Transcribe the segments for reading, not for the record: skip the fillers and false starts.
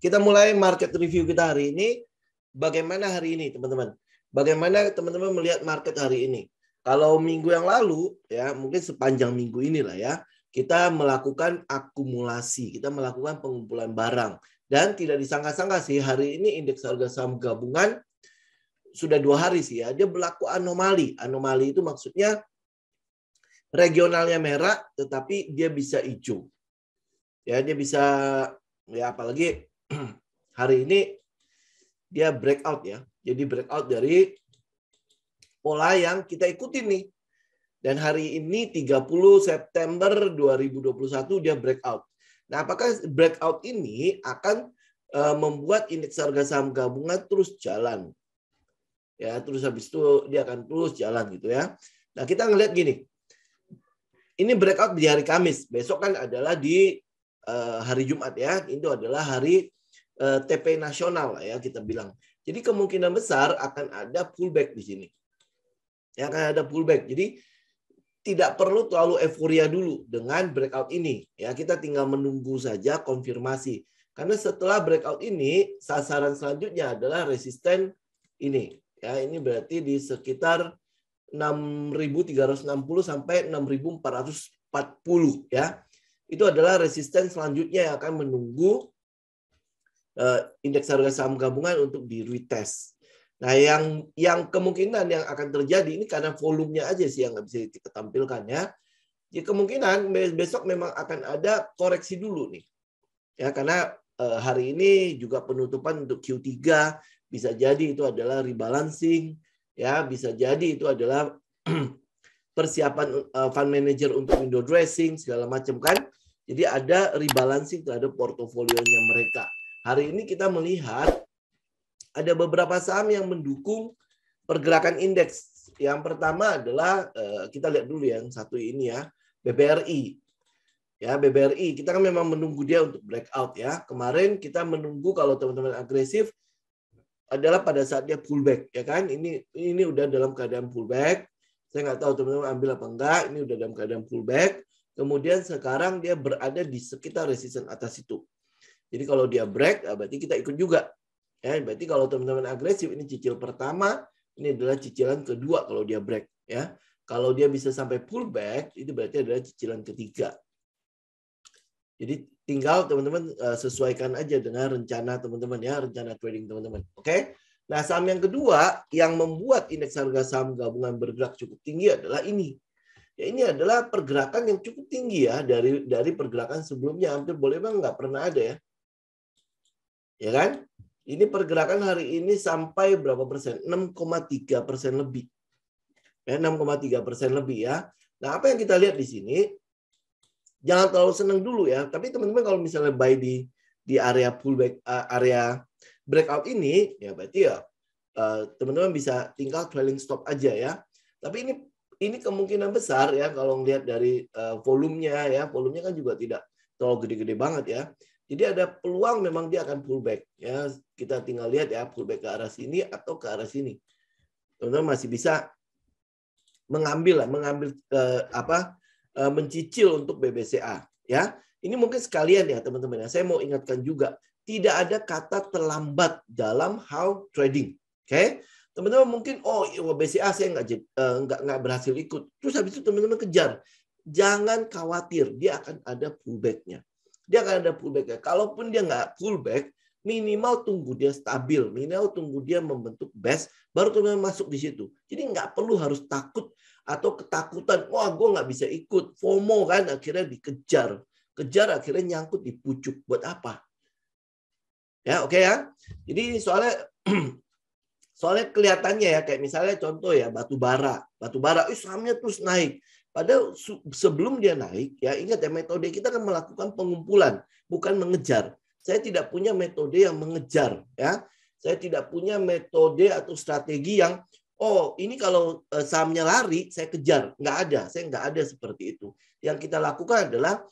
Kita mulai market review kita hari ini. Bagaimana hari ini, teman-teman? Bagaimana teman-teman melihat market hari ini? Kalau minggu yang lalu, ya mungkin sepanjang minggu inilah ya, kita melakukan akumulasi, kita melakukan pengumpulan barang. Dan tidak disangka-sangka sih, hari ini indeks harga saham gabungan sudah 2 hari sih ya, dia berlaku anomali. Anomali itu maksudnya regionalnya merah, tetapi dia bisa hijau. Ya, dia bisa, ya apalagi hari ini dia breakout ya. Jadi breakout dari pola yang kita ikutin nih. Dan hari ini 30 September 2021 dia breakout. Nah, apakah breakout ini akan membuat indeks harga saham gabungan terus jalan? Ya, terus habis itu dia akan terus jalan gitu ya. Nah, kita ngelihat gini. Ini breakout di hari Kamis. Besok kan adalah di hari Jumat ya. Itu adalah hari TP nasional lah ya kita bilang. Jadi kemungkinan besar akan ada pullback di sini. Ya, akan ada pullback. Jadi tidak perlu terlalu euforia dulu dengan breakout ini. Ya, kita tinggal menunggu saja konfirmasi. Karena setelah breakout ini, sasaran selanjutnya adalah resisten ini. Ya, ini berarti di sekitar 6.360 sampai 6.440 ya. Itu adalah resisten selanjutnya yang akan menunggu indeks harga saham gabungan untuk di retest. Nah, yang kemungkinan yang akan terjadi ini karena volumenya aja sih yang nggak bisa kita tampilkan ya. Jadi kemungkinan besok memang akan ada koreksi dulu nih. Ya, karena hari ini juga penutupan untuk Q3 bisa jadi itu adalah rebalancing, ya bisa jadi itu adalah persiapan fund manager untuk window dressing segala macam kan. Jadi ada rebalancing terhadap portofolionya mereka. Hari ini kita melihat ada beberapa saham yang mendukung pergerakan indeks. Yang pertama adalah kita lihat dulu yang satu ini ya, BBRI. Ya, BBRI kita kan memang menunggu dia untuk breakout ya. Kemarin kita menunggu kalau teman-teman agresif adalah pada saat dia pullback ya kan. Ini udah dalam keadaan pullback. Saya nggak tahu teman-teman ambil apa enggak. Ini udah dalam keadaan pullback. Kemudian sekarang dia berada di sekitar resisten atas itu. Jadi kalau dia break, berarti kita ikut juga. Ya, berarti kalau teman-teman agresif, ini cicil pertama, ini adalah cicilan kedua kalau dia break. Ya, kalau dia bisa sampai pullback, itu berarti adalah cicilan ketiga. Jadi tinggal teman-teman sesuaikan aja dengan rencana teman-teman ya, rencana trading teman-teman. Oke? Nah, saham yang kedua yang membuat indeks harga saham gabungan bergerak cukup tinggi adalah ini. Ya, ini adalah pergerakan yang cukup tinggi ya dari pergerakan sebelumnya, hampir boleh bang nggak pernah ada ya. Ya kan? Ini pergerakan hari ini sampai berapa persen? 6,3% lebih. Ya, 6,3% lebih ya. Nah, apa yang kita lihat di sini? Jangan terlalu senang dulu ya. Tapi teman-teman kalau misalnya buy di area pullback, area breakout ini, ya berarti ya teman-teman bisa tinggal trailing stop aja ya. Tapi ini kemungkinan besar ya kalau ngelihat dari volumenya ya. Volumenya kan juga tidak terlalu gede-gede banget ya. Jadi ada peluang memang dia akan pullback ya. Kita tinggal lihat ya pullback ke arah sini atau ke arah sini. Teman-teman masih bisa mencicil untuk BBCA ya. Ini mungkin sekalian ya teman-teman ya. Saya mau ingatkan juga tidak ada kata terlambat dalam how trading. Oke? Teman-teman mungkin BCA saya nggak berhasil ikut. Terus habis itu teman-teman kejar. Jangan khawatir, dia akan ada pullback-nya. Dia akan ada pullback-nya. Kalaupun dia nggak pullback, minimal tunggu dia stabil, minimal tunggu dia membentuk base, baru teman-teman masuk di situ. Jadi nggak perlu harus takut atau ketakutan, wah gue nggak bisa ikut, FOMO kan, akhirnya dikejar. Kejar akhirnya nyangkut di pucuk. Buat apa? Ya, oke ya. Jadi soalnya kelihatannya ya, kayak misalnya contoh ya, batu bara, sahamnya terus naik. Padahal sebelum dia naik, ya ingat ya metode kita kan melakukan pengumpulan, bukan mengejar. Saya tidak punya metode yang mengejar, ya. Saya tidak punya metode atau strategi yang ini kalau sahamnya lari, saya kejar. Nggak ada, saya nggak ada seperti itu. Yang kita lakukan adalah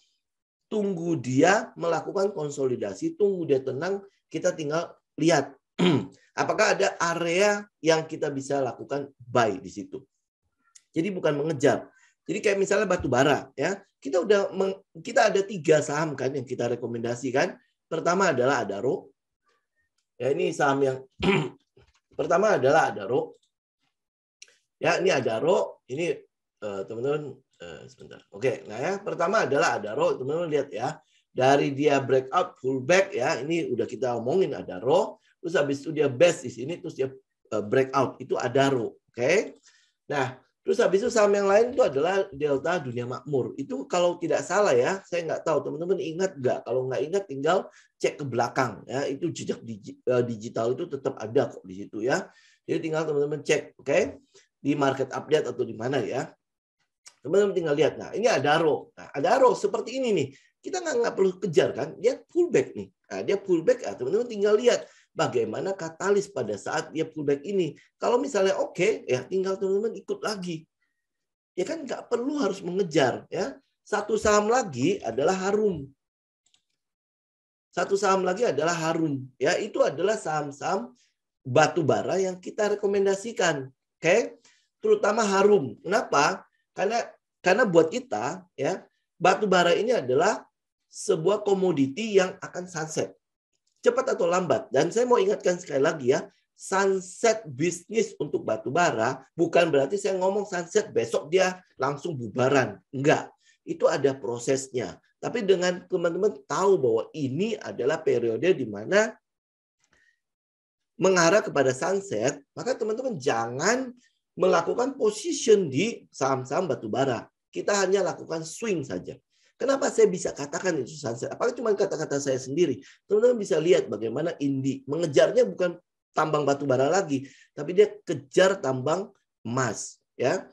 tunggu dia melakukan konsolidasi, tunggu dia tenang, kita tinggal lihat apakah ada area yang kita bisa lakukan buy di situ. Jadi bukan mengejar. Jadi kayak misalnya batu bara, ya kita ada 3 saham kan yang kita rekomendasikan. Pertama adalah Adaro, Ya, ini saham yang pertama adalah Adaro. Ya, ini Adaro. Ini teman-teman sebentar. Oke, nah ya pertama adalah Adaro. Teman-teman lihat ya. Dari dia breakout pullback ya, ini udah kita omongin Adaro. Terus habis itu dia best di sini, terus dia breakout. Itu Adaro. Oke. Nah, terus habis itu saham yang lain itu adalah Delta Dunia Makmur. Itu kalau tidak salah ya, saya nggak tahu. Teman-teman ingat nggak? Kalau nggak ingat tinggal cek ke belakang. Ya, itu jejak digital itu tetap ada kok di situ ya. Jadi tinggal teman-teman cek, oke? Di market update atau di mana ya. Teman-teman tinggal lihat. Nah, ini Adaro. Nah, Adaro seperti ini nih. Kita nggak perlu kejar kan. Dia pullback nih. Nah, dia pullback. Ya, teman-teman tinggal lihat bagaimana katalis pada saat dia pullback ini. Kalau misalnya oke, ya tinggal teman-teman ikut lagi. Ya kan nggak perlu harus mengejar. Ya. Satu saham lagi adalah Harum. Satu saham lagi adalah Harum. Ya, itu adalah saham-saham batu bara yang kita rekomendasikan. Oke? Terutama Harum. Kenapa? Karena buat kita ya, batu bara ini adalah sebuah komoditi yang akan sunset. Cepat atau lambat. Dan saya mau ingatkan sekali lagi ya, sunset bisnis untuk batu bara bukan berarti saya ngomong sunset besok dia langsung bubaran. Enggak. Itu ada prosesnya. Tapi dengan teman-teman tahu bahwa ini adalah periode di mana mengarah kepada sunset, maka teman-teman jangan melakukan position di saham-saham batu bara. Kita hanya lakukan swing saja. Kenapa saya bisa katakan itu sunset? Apakah cuma kata-kata saya sendiri? Teman-teman bisa lihat bagaimana Indi mengejarnya bukan tambang batu bara lagi, tapi dia kejar tambang emas. Ya,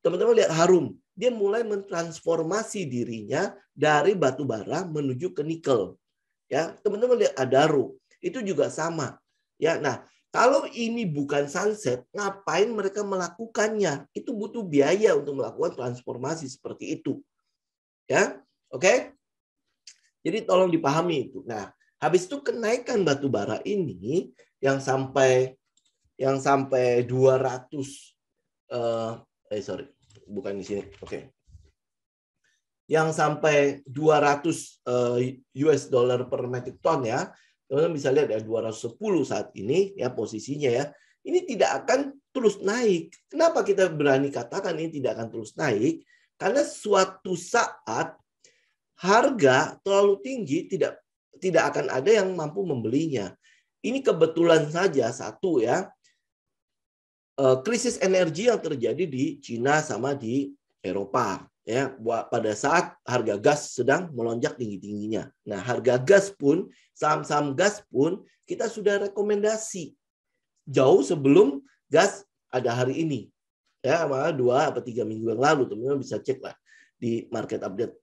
teman-teman lihat Harum, dia mulai mentransformasi dirinya dari batu bara menuju ke nikel. Ya, teman-teman lihat Adaro, itu juga sama. Ya, nah kalau ini bukan sunset, ngapain mereka melakukannya? Itu butuh biaya untuk melakukan transformasi seperti itu. Ya, oke. Jadi tolong dipahami itu. Nah, habis itu kenaikan batu bara ini yang sampai 200 sorry, bukan di sini. Oke. Yang sampai 200 US dollar per metric ton ya. Teman-teman bisa lihat ya 210 saat ini ya posisinya ya. Ini tidak akan terus naik. Kenapa kita berani katakan ini tidak akan terus naik? Karena suatu saat harga terlalu tinggi tidak akan ada yang mampu membelinya. Ini kebetulan saja satu ya, krisis energi yang terjadi di Cina sama di Eropa ya, pada saat harga gas sedang melonjak tinggi-tingginya. Nah, harga gas pun, saham-saham gas pun kita sudah rekomendasi jauh sebelum gas ada hari ini. Ya, malah 2 atau 3 minggu yang lalu teman-teman bisa cek lah di market update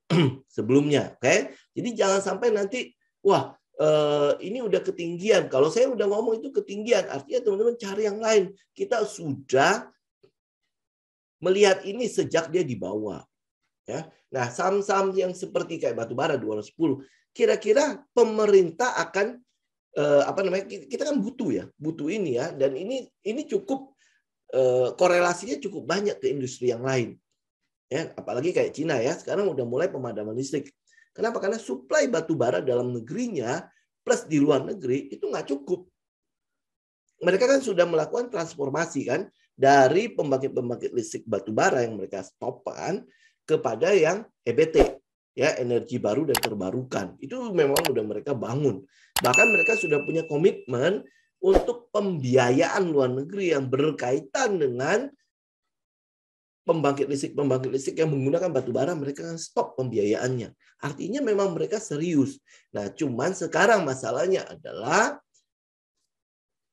sebelumnya. Oke? Jadi jangan sampai nanti wah ini udah ketinggian. Kalau saya udah ngomong itu ketinggian, artinya teman-teman cari yang lain. Kita sudah melihat ini sejak dia di bawah. Ya. Nah, saham-saham yang seperti kayak batubara 210, kira-kira pemerintah akan kita kan butuh ini ya, dan ini cukup korelasinya cukup banyak ke industri yang lain. Ya, apalagi kayak Cina ya, sekarang udah mulai pemadaman listrik. Kenapa? Karena suplai batu bara dalam negerinya plus di luar negeri itu nggak cukup. Mereka kan sudah melakukan transformasi kan dari pembangkit listrik batu bara yang mereka stopkan kepada yang EBT, ya energi baru dan terbarukan. Itu memang udah mereka bangun. Bahkan mereka sudah punya komitmen untuk pembiayaan luar negeri yang berkaitan dengan pembangkit listrik yang menggunakan batu bara, mereka stop pembiayaannya. Artinya memang mereka serius. Nah, cuman sekarang masalahnya adalah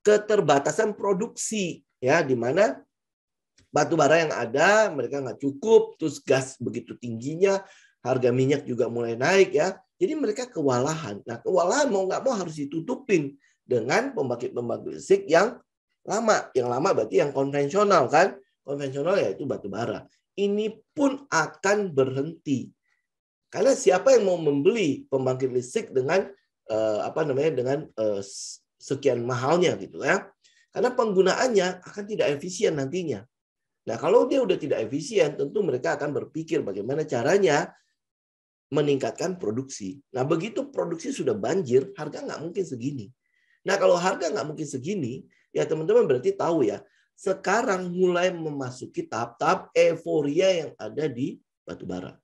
keterbatasan produksi, ya, di mana batu bara yang ada mereka nggak cukup, terus gas begitu tingginya, harga minyak juga mulai naik ya. Jadi mereka kewalahan. Nah, kewalahan mau nggak mau harus ditutupin dengan pembangkit listrik yang lama. Yang lama berarti yang konvensional kan? Konvensional yaitu batu bara. Ini pun akan berhenti. Karena siapa yang mau membeli pembangkit listrik dengan sekian mahalnya gitu ya. Karena penggunaannya akan tidak efisien nantinya. Nah, kalau dia udah tidak efisien, tentu mereka akan berpikir bagaimana caranya meningkatkan produksi. Nah, begitu produksi sudah banjir, harga nggak mungkin segini. Nah, kalau harga nggak mungkin segini, ya teman-teman berarti tahu ya, sekarang mulai memasuki tahap-tahap euforia yang ada di batubara.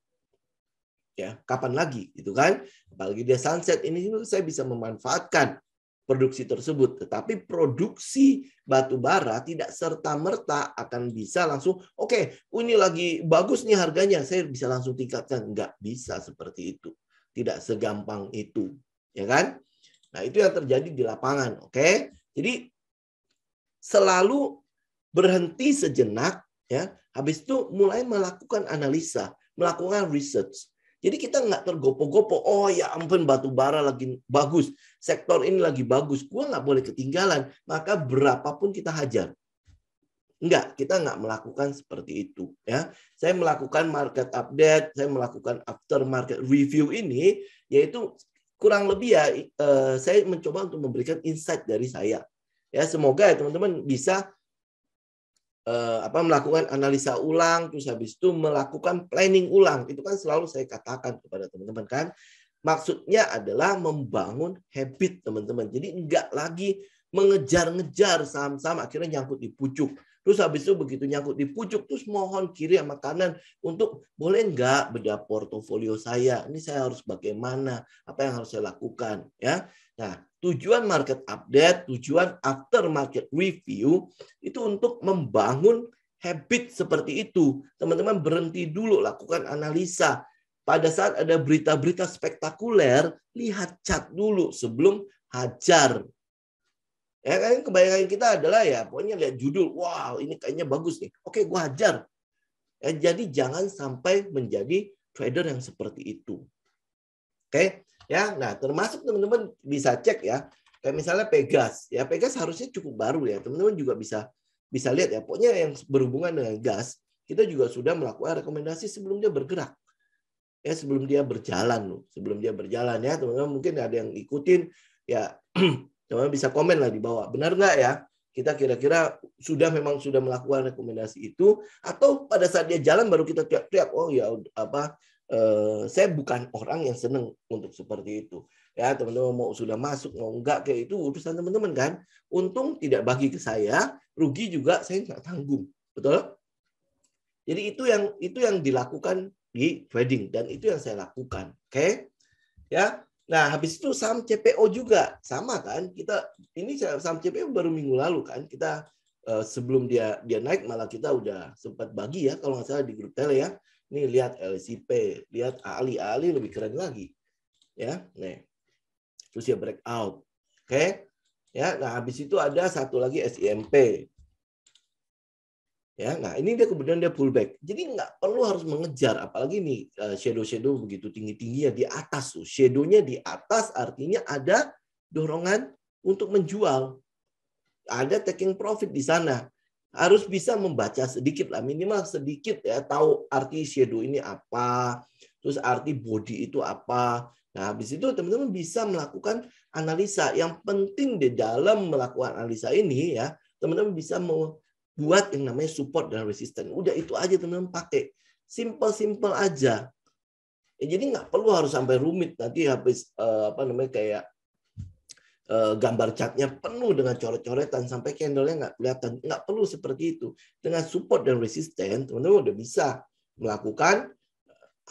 Ya, kapan lagi gitu kan? Apalagi dia sunset ini saya bisa memanfaatkan produksi tersebut, tetapi produksi batu bara tidak serta-merta akan bisa langsung oke, ini lagi bagus nih harganya, saya bisa langsung tingkatkan. Nggak bisa seperti itu. Tidak segampang itu, ya kan? Nah, itu yang terjadi di lapangan, oke? Jadi selalu berhenti sejenak ya, habis itu mulai melakukan analisa, melakukan research. Jadi kita nggak tergopoh-gopoh, oh ya ampun batu bara lagi bagus, sektor ini lagi bagus, gua nggak boleh ketinggalan, maka berapapun kita hajar. Enggak, kita nggak melakukan seperti itu. Ya, saya melakukan market update, saya melakukan after market review ini, yaitu kurang lebih ya, saya mencoba untuk memberikan insight dari saya. Ya, semoga ya teman-teman bisa melakukan analisa ulang, terus habis itu melakukan planning ulang. Itu kan selalu saya katakan kepada teman-teman kan. Maksudnya adalah membangun habit teman-teman. Jadi enggak lagi mengejar-ngejar saham-saham akhirnya nyangkut di pucuk. Terus habis itu begitu nyangkut di pucuk, terus mohon kiri sama kanan untuk boleh enggak bedah portofolio saya. Ini saya harus bagaimana, apa yang harus saya lakukan. Ya. Nah, tujuan market update, tujuan after market review itu untuk membangun habit seperti itu. Teman-teman berhenti dulu, lakukan analisa. Pada saat ada berita-berita spektakuler, lihat chart dulu sebelum hajar. Ya kan kebanyakan kita adalah ya pokoknya lihat judul, wow ini kayaknya bagus nih. Oke, gua hajar. Ya, jadi jangan sampai menjadi trader yang seperti itu. Oke, ya. Nah, termasuk teman-teman bisa cek ya. Kayak misalnya Pegas, ya Pegas harusnya cukup baru ya. Teman-teman juga bisa lihat ya. Pokoknya yang berhubungan dengan gas, kita juga sudah melakukan rekomendasi sebelum dia bergerak. Ya, sebelum dia berjalan loh. Sebelum dia berjalan ya, teman-teman mungkin ada yang ikutin ya. Teman-teman bisa komen lah di bawah. Benar nggak ya? Kita kira-kira memang sudah melakukan rekomendasi itu atau pada saat dia jalan baru kita teriak-teriak, oh ya saya bukan orang yang senang untuk seperti itu. Ya, teman-teman mau sudah masuk, mau enggak, kayak itu urusan teman-teman kan. Untung tidak bagi ke saya, rugi juga saya nggak tanggung. Betul? Jadi itu yang dilakukan di trading dan itu yang saya lakukan. Oke? Ya. Nah, habis itu saham CPO juga sama kan? Ini saham CPO baru minggu lalu kan. Kita sebelum dia naik malah kita udah sempat bagi ya kalau nggak salah di grup tele ya. Nih lihat LCP, lihat Ali lebih keren lagi. Ya, nih. Terus ya breakout. Oke. Ya, nah habis itu ada satu lagi SIMP. Ya, nah ini dia kemudian dia pullback. Jadi nggak perlu harus mengejar, apalagi nih shadow begitu tinggi-tingginya di atas tuh. Shadownya di atas artinya ada dorongan untuk menjual. Ada taking profit di sana. Harus bisa membaca sedikit lah, minimal sedikit ya, tahu arti shadow ini apa, terus arti body itu apa. Nah, habis itu teman-teman bisa melakukan analisa. Yang penting di dalam melakukan analisa ini ya, teman-teman bisa membuat yang namanya support dan resistance. Udah itu aja teman-teman pakai. Simple aja. Ya, jadi nggak perlu harus sampai rumit nanti habis kayak gambar chartnya penuh dengan coret-coretan sampai candlenya nggak kelihatan. Nggak perlu seperti itu. Dengan support dan resistance, teman-teman udah bisa melakukan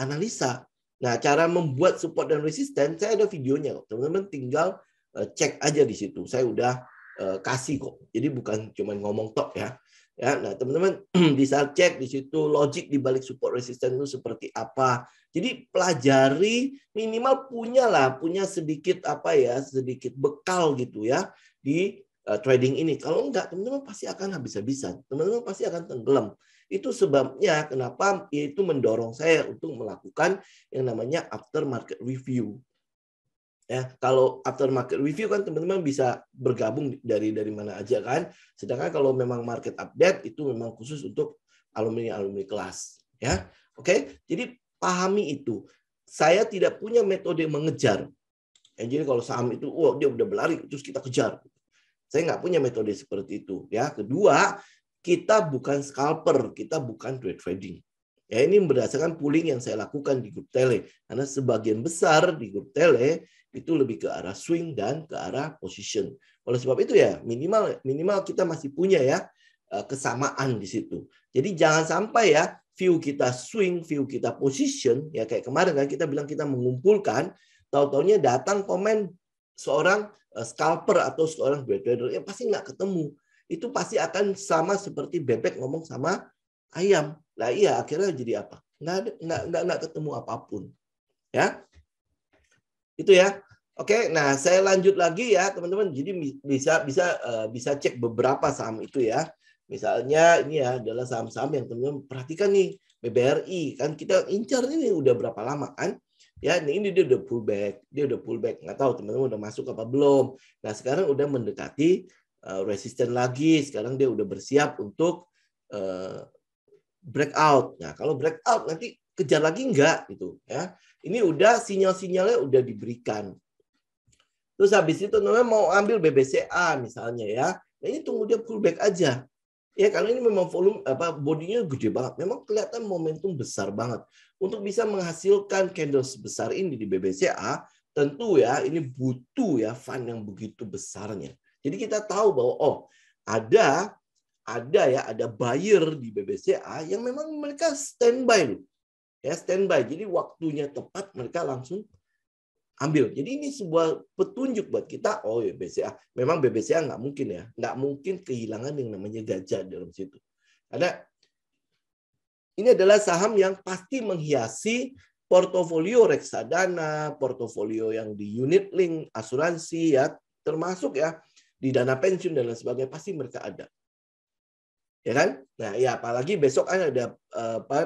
analisa. Nah, cara membuat support dan resistance, saya ada videonya. Teman-teman tinggal cek aja di situ. Saya udah kasih kok. Jadi bukan cuma ngomong tok ya. Ya, nah teman-teman bisa cek di situ logik di balik support resistance itu seperti apa. Jadi pelajari, minimal punya sedikit sedikit bekal gitu ya di trading ini. Kalau enggak, teman-teman pasti akan habis-habisan. Teman-teman pasti akan tenggelam. Itu sebabnya kenapa itu mendorong saya untuk melakukan yang namanya after market review. Ya, kalau after market review kan teman-teman bisa bergabung dari mana aja kan. Sedangkan kalau memang market update itu memang khusus untuk alumni kelas, ya. Oke, jadi pahami itu. Saya tidak punya metode mengejar. Jadi kalau saham itu dia udah berlari terus kita kejar. Saya nggak punya metode seperti itu, ya. Kedua, kita bukan scalper, kita bukan trading. Ya, ini berdasarkan pooling yang saya lakukan di grup tele. Karena sebagian besar di grup tele itu lebih ke arah swing dan ke arah position. Oleh sebab itu ya minimal kita masih punya ya kesamaan di situ. Jadi jangan sampai ya view kita swing, view kita position, ya kayak kemarin kan kita bilang kita mengumpulkan, tahu-taunya datang komen seorang scalper atau seorang trader yang pasti nggak ketemu. Itu pasti akan sama seperti bebek ngomong sama ayam. Lah iya, akhirnya jadi apa? Nggak ketemu apapun. Ya, itu ya. Oke, nah saya lanjut lagi ya teman-teman. Jadi bisa cek beberapa saham itu ya. Misalnya ini ya adalah saham-saham yang teman-teman perhatikan nih, BBRI kan kita incar ini udah berapa lama kan? Ya, ini dia udah pullback, nggak tahu teman-teman udah masuk apa belum. Nah sekarang udah mendekati resisten lagi. Sekarang dia udah bersiap untuk breakout. Nah kalau breakout nanti kejar lagi enggak gitu ya. Ini udah sinyal-sinyalnya udah diberikan. Terus habis itu teman-teman mau ambil BBCA misalnya ya. Nah, ini tunggu dia pullback aja. Ya karena ini memang volume bodinya gede banget. Memang kelihatan momentum besar banget. Untuk bisa menghasilkan candle sebesar ini di BBCA, tentu ya ini butuh ya fund yang begitu besarnya. Jadi kita tahu bahwa ada buyer di BBCA yang memang mereka standby loh. Ya, standby. Jadi waktunya tepat mereka langsung ambil. Jadi ini sebuah petunjuk buat kita, ya BCA. Memang BBCA nggak mungkin ya. Nggak mungkin kehilangan yang namanya gajah dalam situ. Karena ini adalah saham yang pasti menghiasi portofolio reksadana, portofolio yang di unit link, asuransi ya, termasuk ya di dana pensiun dan lain sebagainya, pasti mereka ada. Ya kan? Nah, ya apalagi besok kan ada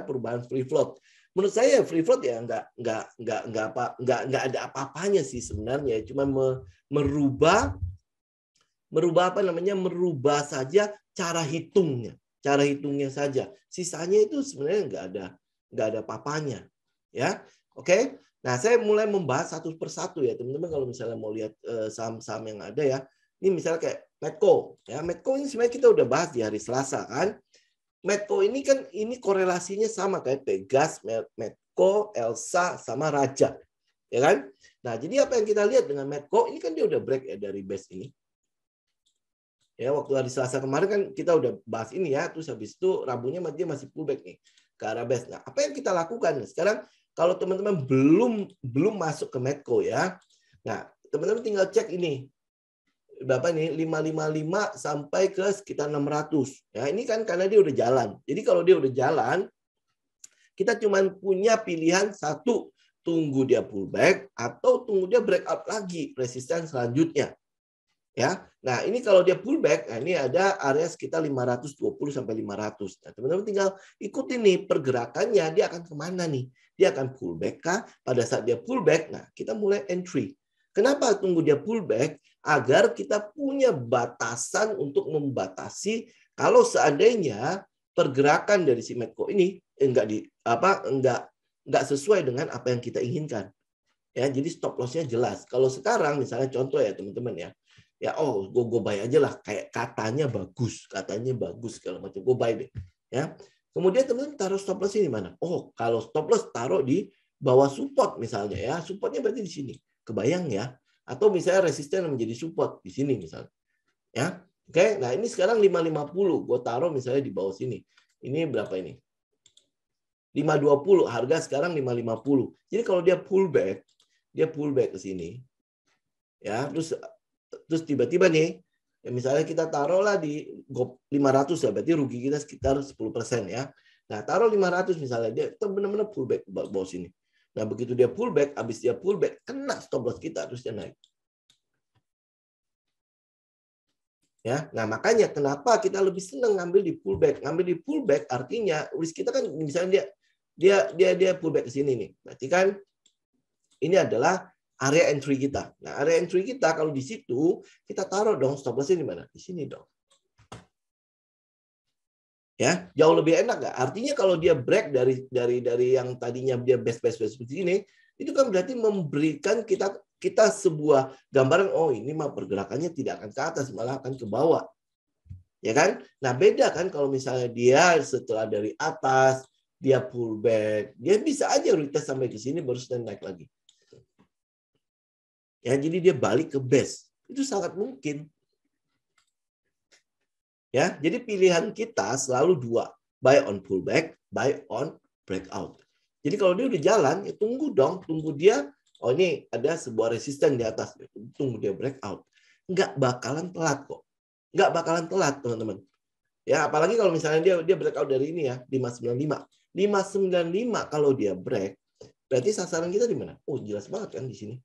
perubahan free float. Menurut saya free float ya nggak ada apa-apanya sih sebenarnya, cuma merubah saja cara hitungnya saja. Sisanya itu sebenarnya nggak ada apa-apanya, ya. Oke. Nah, saya mulai membahas satu persatu ya teman-teman. Kalau misalnya mau lihat saham-saham yang ada ya, ini misalnya kayak Medco, ya Medco ini sebenarnya kita udah bahas di hari Selasa kan. Medco ini kan korelasinya sama kayak Pegas, Medco, Elsa sama Raja, ya kan? Nah, jadi apa yang kita lihat dengan Medco ini kan dia udah break ya dari base ini. Ya, waktu hari Selasa kemarin kan kita udah bahas ini ya, terus habis itu Rabunya dia masih pullback nih ke arah base. Nah, apa yang kita lakukan sekarang? Kalau teman-teman belum masuk ke Medco ya, nah teman-teman tinggal cek ini berapa nih 555 sampai ke sekitar 600. Ya, ini kan karena dia udah jalan. Jadi kalau dia udah jalan, kita cuma punya pilihan satu, tunggu dia pullback atau tunggu dia breakout lagi resisten selanjutnya. Ya. Nah, ini kalau dia pullback, nah ini ada area sekitar 520 sampai 500. Nah, teman-teman tinggal ikutin nih pergerakannya, dia akan kemana nih? Dia akan pullback kah? Pada saat dia pullback, nah kita mulai entry. Kenapa tunggu dia pullback? Agar kita punya batasan untuk membatasi kalau seandainya pergerakan dari si Medco ini enggak sesuai dengan apa yang kita inginkan. Ya, jadi stop loss-nya jelas. Kalau sekarang misalnya contoh ya teman-teman ya gue buy aja lah, kayak katanya bagus segala macam, gue buy deh. Ya, kemudian teman-teman taruh stop loss ini mana? Kalau stop loss taruh di bawah support misalnya ya, supportnya berarti di sini, kebayang ya? Atau misalnya resisten menjadi support di sini misalnya. Ya. Oke, nah ini sekarang 550, gue taruh misalnya di bawah sini. Ini berapa ini? 520, harga sekarang 550. Jadi kalau dia pullback ke sini. Ya, terus tiba-tiba nih, ya misalnya kita taruhlah di 500 ya, berarti rugi kita sekitar 10% ya. Nah, taruh 500 misalnya, dia benar-benar pullback ke bawah sini. Nah, begitu dia pullback, habis dia pullback, kena stop loss kita, terus dia naik. Ya, nah makanya kenapa kita lebih senang ngambil di pullback. Ngambil di pullback artinya risk kita kan misalnya dia pullback ke sini nih. Berarti kan ini adalah area entry kita. Nah, area entry kita kalau di situ kita taruh dong stop loss-nya di mana? Di sini dong. Ya, jauh lebih enak nggak? Artinya kalau dia break dari yang tadinya dia best seperti ini, itu kan berarti memberikan kita sebuah gambaran, ini mah pergerakannya tidak akan ke atas, malah akan ke bawah. Ya kan? Nah, beda kan kalau misalnya dia setelah dari atas, dia pullback, dia bisa aja retest sampai ke sini baru naik lagi. Ya, jadi dia balik ke base. Itu sangat mungkin. Ya, jadi pilihan kita selalu dua, buy on pullback, buy on breakout. Jadi kalau dia udah jalan, ya tunggu dong, tunggu dia. Oh, ini ada sebuah resisten di atas, tunggu dia breakout. Nggak bakalan telat kok, nggak bakalan telat teman-teman. Ya, apalagi kalau misalnya dia breakout dari ini ya, 595. 595 kalau dia break, berarti sasaran kita di mana? Oh, jelas banget kan di sini.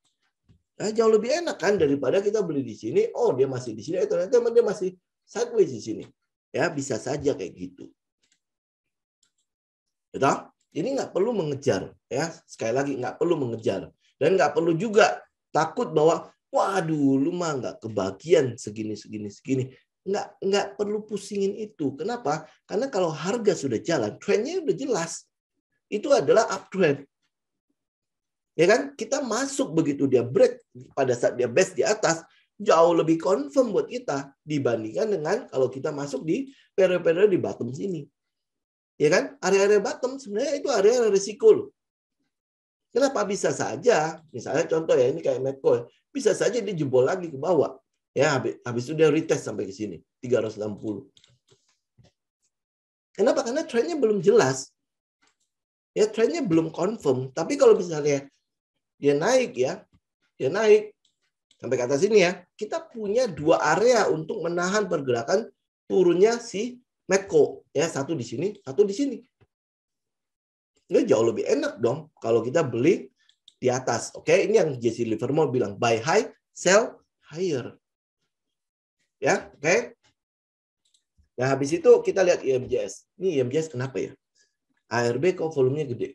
Nah, jauh lebih enak kan daripada kita beli di sini. Oh, dia masih di sini. Ternyata dia masih sideways di sini. Ya, bisa saja kayak gitu. Betul? Ini nggak perlu mengejar. Ya, sekali lagi nggak perlu mengejar. Dan nggak perlu juga takut bahwa, waduh, lu mah nggak kebagian segini. Nggak perlu pusingin itu. Kenapa? Karena kalau harga sudah jalan, trennya udah jelas. Itu adalah uptrend. Ya kan? Kita masuk begitu dia break pada saat dia best di atas, jauh lebih confirm buat kita dibandingkan dengan kalau kita masuk di periode-periode di bottom sini. Ya kan? Area-area bottom sebenarnya itu area risiko loh. Kenapa? Bisa saja, misalnya contoh ya, ini kayak Medco, bisa saja dia jebol lagi ke bawah. Ya, habis itu dia retest sampai ke sini, 360. Kenapa? Karena trennya belum jelas. Ya, trennya belum confirm. Tapi kalau misalnya dia naik ya, dia naik sampai ke atas ini ya, kita punya dua area untuk menahan pergerakan turunnya si Medco. Ya, satu di sini, satu di sini. Ini jauh lebih enak dong kalau kita beli di atas. Oke, ini yang Jesse Livermore bilang, buy high, sell higher. Ya, oke. Nah, habis itu kita lihat IMJS. Ini IMJS kenapa ya? ARB kok volumenya gede?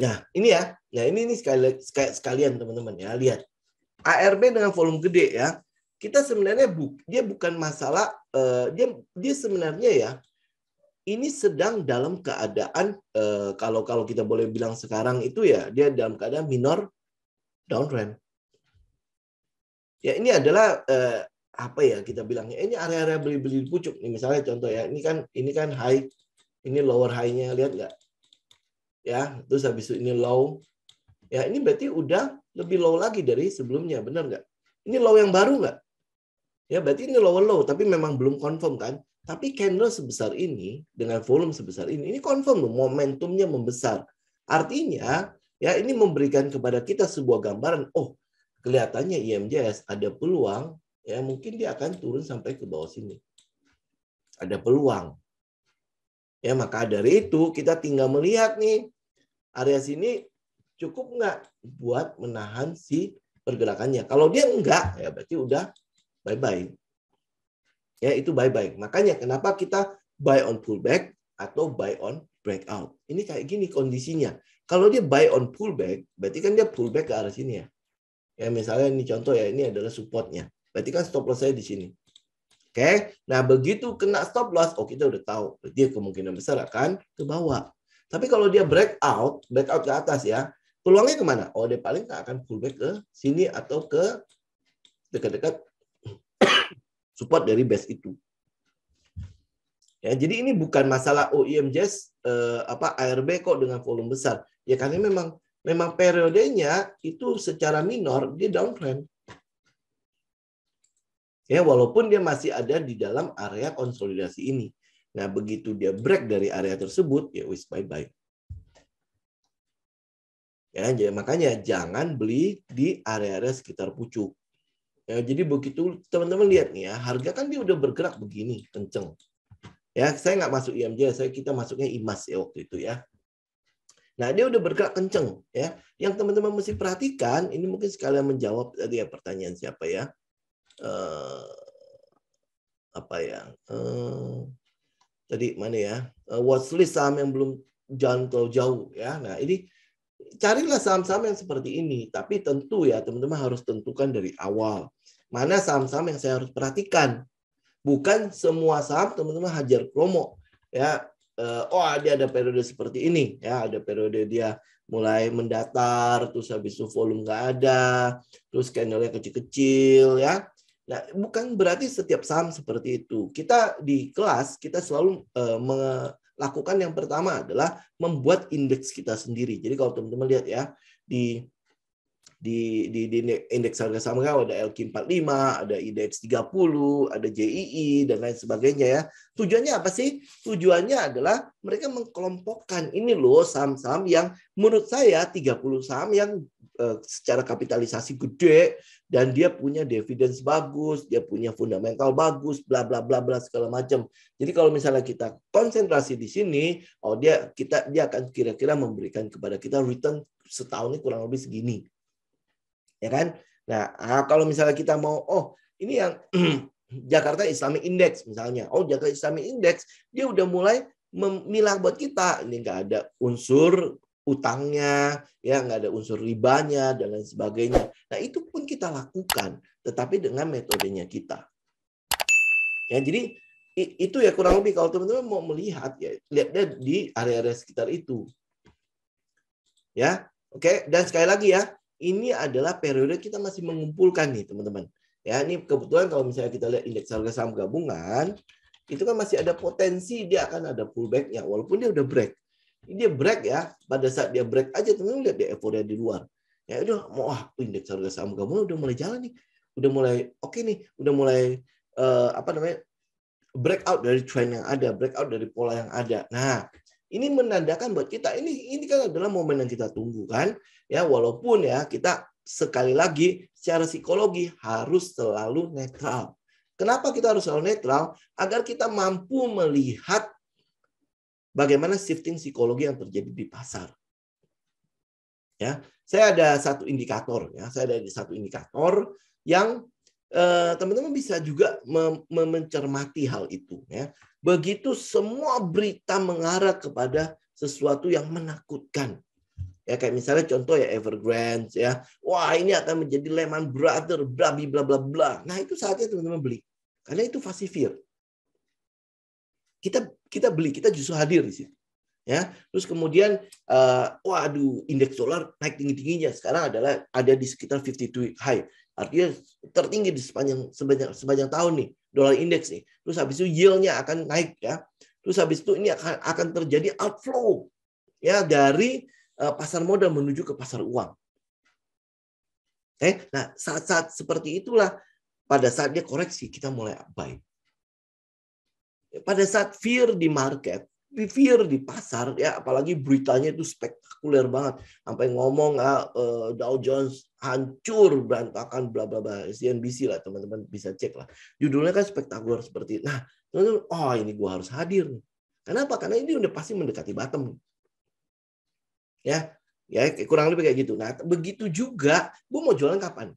Nah, ini ya. Nah, ini sekalian teman-teman ya, lihat. ARB dengan volume gede ya. Kita sebenarnya dia bukan masalah dia sebenarnya ya ini sedang dalam keadaan kalau kita boleh bilang sekarang itu ya dia dalam keadaan minor downtrend. Ya, ini adalah apa ya kita bilangnya? Ini area-area beli-beli pucuk nih, misalnya contoh ya. Ini kan high, ini lower high-nya, lihat nggak? Ya, terus habis itu ini low. Ya, ini berarti udah lebih low lagi dari sebelumnya, benar nggak? Ini low yang baru nggak? Ya, berarti ini lower low, tapi memang belum confirm kan? Tapi candle sebesar ini, dengan volume sebesar ini confirm loh, momentumnya membesar. Artinya, ya ini memberikan kepada kita sebuah gambaran, oh, kelihatannya IMJS ada peluang, ya mungkin dia akan turun sampai ke bawah sini. Ada peluang. Ya, maka dari itu kita tinggal melihat nih, area sini cukup nggak buat menahan si pergerakannya. Kalau dia enggak, ya berarti udah bye-bye. Ya, itu bye-bye. Makanya kenapa kita buy on pullback atau buy on breakout. Ini kayak gini kondisinya. Kalau dia buy on pullback, berarti kan dia pullback ke arah sini ya. Ya, misalnya ini contoh ya, ini adalah supportnya. Berarti kan stop loss saya di sini. Oke, nah begitu kena stop loss, oh kita udah tahu. Dia kemungkinan besar akan ke bawah. Tapi kalau dia breakout ke atas ya, peluangnya kemana? Oh, dia paling akan pullback ke sini atau ke dekat-dekat support dari base itu. Ya, jadi ini bukan masalah IMJS ARB kok dengan volume besar. Ya karena memang periodenya itu secara minor dia downtrend. Ya, walaupun dia masih ada di dalam area konsolidasi ini. Nah, begitu dia break dari area tersebut, ya wis bye-bye. Ya, jadi makanya jangan beli di area-area sekitar pucuk. Ya, jadi begitu teman-teman lihat nih ya, harga kan dia udah bergerak begini, kenceng. Ya, saya nggak masuk IMJ, kita masuknya IMAS ya waktu itu ya. Nah, dia udah bergerak kenceng ya. Yang teman-teman mesti perhatikan, ini mungkin sekalian menjawab tadi ya pertanyaan siapa ya. Tadi mana ya? Watchlist saham yang belum jalan terlalu jauh ya. Nah, ini carilah saham-saham yang seperti ini, tapi tentu ya teman-teman harus tentukan dari awal. Mana saham-saham yang saya harus perhatikan. Bukan semua saham teman-teman hajar promo ya. Dia ada periode seperti ini ya, ada periode dia mulai mendatar, terus habis itu volume nggak ada, terus candlenya kecil-kecil ya. Nah, bukan berarti setiap saham seperti itu. Kita di kelas kita selalu lakukan yang pertama adalah membuat indeks kita sendiri. Jadi kalau teman-teman lihat ya, di indeks harga saham ada LQ45, ada IDX 30, ada JII, dan lain sebagainya ya. Tujuannya apa sih? Tujuannya adalah mereka mengkelompokkan ini loh saham-saham yang menurut saya 30 saham yang secara kapitalisasi gede dan dia punya dividen bagus, dia punya fundamental bagus, bla bla bla bla segala macam. Jadi kalau misalnya kita konsentrasi di sini, dia akan kira-kira memberikan kepada kita return setahun ini kurang lebih segini. Ya kan? Nah, kalau misalnya kita mau, ini yang Jakarta Islamic Index misalnya. Jakarta Islamic Index, dia udah mulai memilah buat kita. Ini nggak ada unsur utangnya, ya nggak ada unsur ribanya, dan lain sebagainya. Nah, itu pun kita lakukan, tetapi dengan metodenya kita. Ya, jadi itu ya kurang lebih kalau teman-teman mau melihat, ya lihatnya di area-area sekitar itu. Ya, oke. Dan sekali lagi ya, ini adalah periode kita masih mengumpulkan nih teman-teman. Ya, ini kebetulan kalau misalnya kita lihat indeks harga saham gabungan, itu kan masih ada potensi dia akan ada pullback-nya walaupun dia udah break. Ini dia break ya, pada saat dia break aja teman-teman lihat dia euforia di luar. Ya udah, indeks harga saham gabungan udah mulai jalan nih. Udah mulai oke nih, udah mulai breakout dari trend yang ada, breakout dari pola yang ada. Nah, ini menandakan buat kita ini kan adalah momen yang kita tunggu kan. Ya, walaupun ya kita sekali lagi secara psikologi harus selalu netral. Kenapa kita harus selalu netral? Agar kita mampu melihat bagaimana shifting psikologi yang terjadi di pasar. Ya, saya ada satu indikator ya, yang teman-teman bisa juga mencermati hal itu ya. Begitu semua berita mengarah kepada sesuatu yang menakutkan. Ya kayak misalnya contoh ya Evergrande ya. Wah, ini akan menjadi Lehman Brothers bla bla bla bla. Nah, itu saatnya teman-teman beli. Karena itu fast fear. Kita beli, kita justru hadir di situ. Ya, terus kemudian waduh, indeks dolar naik tinggi-tingginya. Sekarang adalah ada di sekitar 52 high. Artinya tertinggi di sepanjang tahun nih, dolar indeks nih. Terus habis itu yield-nya akan naik ya. Terus habis itu ini akan terjadi outflow ya dari pasar modal menuju ke pasar uang. Nah, saat-saat seperti itulah pada saat dia koreksi kita mulai buy. Pada saat fear di market, fear di pasar ya, apalagi beritanya itu spektakuler banget sampai ngomong Dow Jones hancur berantakan bla bla bla, CNBC lah teman-teman bisa cek lah, judulnya kan spektakuler seperti itu. Nah teman-teman, ini gua harus hadir nih. Kenapa? Karena ini udah pasti mendekati bottom ya kurang lebih kayak gitu. Nah begitu juga gua mau jualan kapan.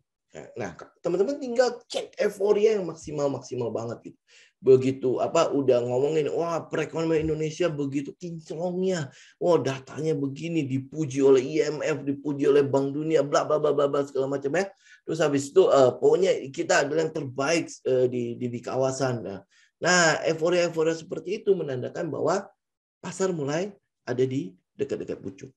Nah teman-teman tinggal cek euforia yang maksimal banget gitu. Begitu udah ngomongin perekonomian Indonesia begitu kinclongnya, datanya begini, dipuji oleh IMF, dipuji oleh Bank Dunia, bla bla bla bla segala macam ya. Terus habis itu pokoknya kita adalah yang terbaik di kawasan. Nah euforia seperti itu menandakan bahwa pasar mulai ada di dekat-dekat pucuk.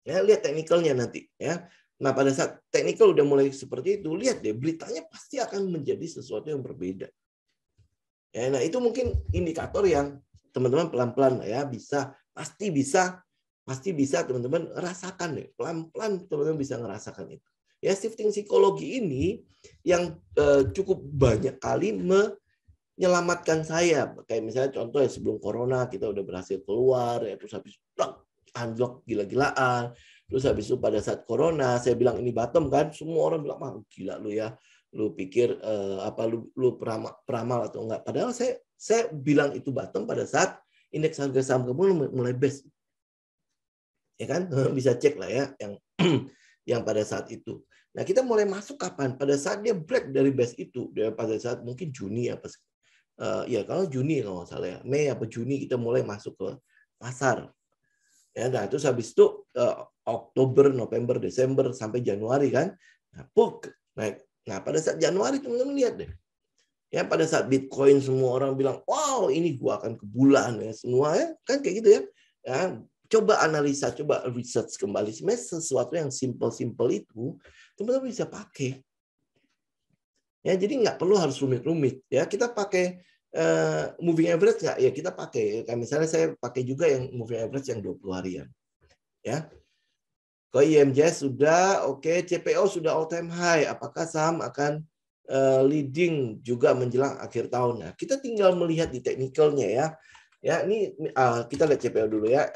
Ya, lihat teknikalnya nanti ya. Nah pada saat teknikal udah mulai seperti itu, lihat deh beritanya pasti akan menjadi sesuatu yang berbeda. Ya, nah itu mungkin indikator yang teman-teman pelan-pelan ya pasti bisa teman-teman rasakan deh, pelan-pelan teman-teman bisa ngerasakan itu. Ya shifting psikologi ini yang cukup banyak kali menyelamatkan saya. Kayak misalnya contoh ya sebelum corona kita udah berhasil keluar ya, terus habis anjlok gila-gilaan. Terus habis itu pada saat corona saya bilang ini bottom kan, semua orang bilang gila lu ya. Lu pikir lu peramal atau enggak. Padahal saya bilang itu bottom pada saat indeks harga saham gabungan mulai best. Ya kan? Bisa cek lah ya yang pada saat itu. Nah, kita mulai masuk kapan? Pada saat dia break dari base itu, pada saat mungkin Juni kalau Juni kalau nggak salah ya, Mei apa Juni kita mulai masuk ke pasar. Ya, nah terus habis itu Oktober, November, Desember sampai Januari kan, naik. Nah pada saat Januari teman-teman lihat deh, ya pada saat Bitcoin semua orang bilang, wow ini gua akan ke bulan ya semua ya kan kayak gitu ya. Coba analisa, coba research kembali sesuatu yang simple itu teman-teman bisa pakai. Ya jadi nggak perlu harus rumit-rumit ya kita pakai moving average nggak? Ya kita pakai. Kayak misalnya saya pakai juga yang moving average yang 20 harian. Ya. Kalau IMJS sudah, oke, CPO sudah all time high. Apakah saham akan leading juga menjelang akhir tahun? Nah, kita tinggal melihat di teknikalnya ya. Ya, ini kita lihat CPO dulu ya.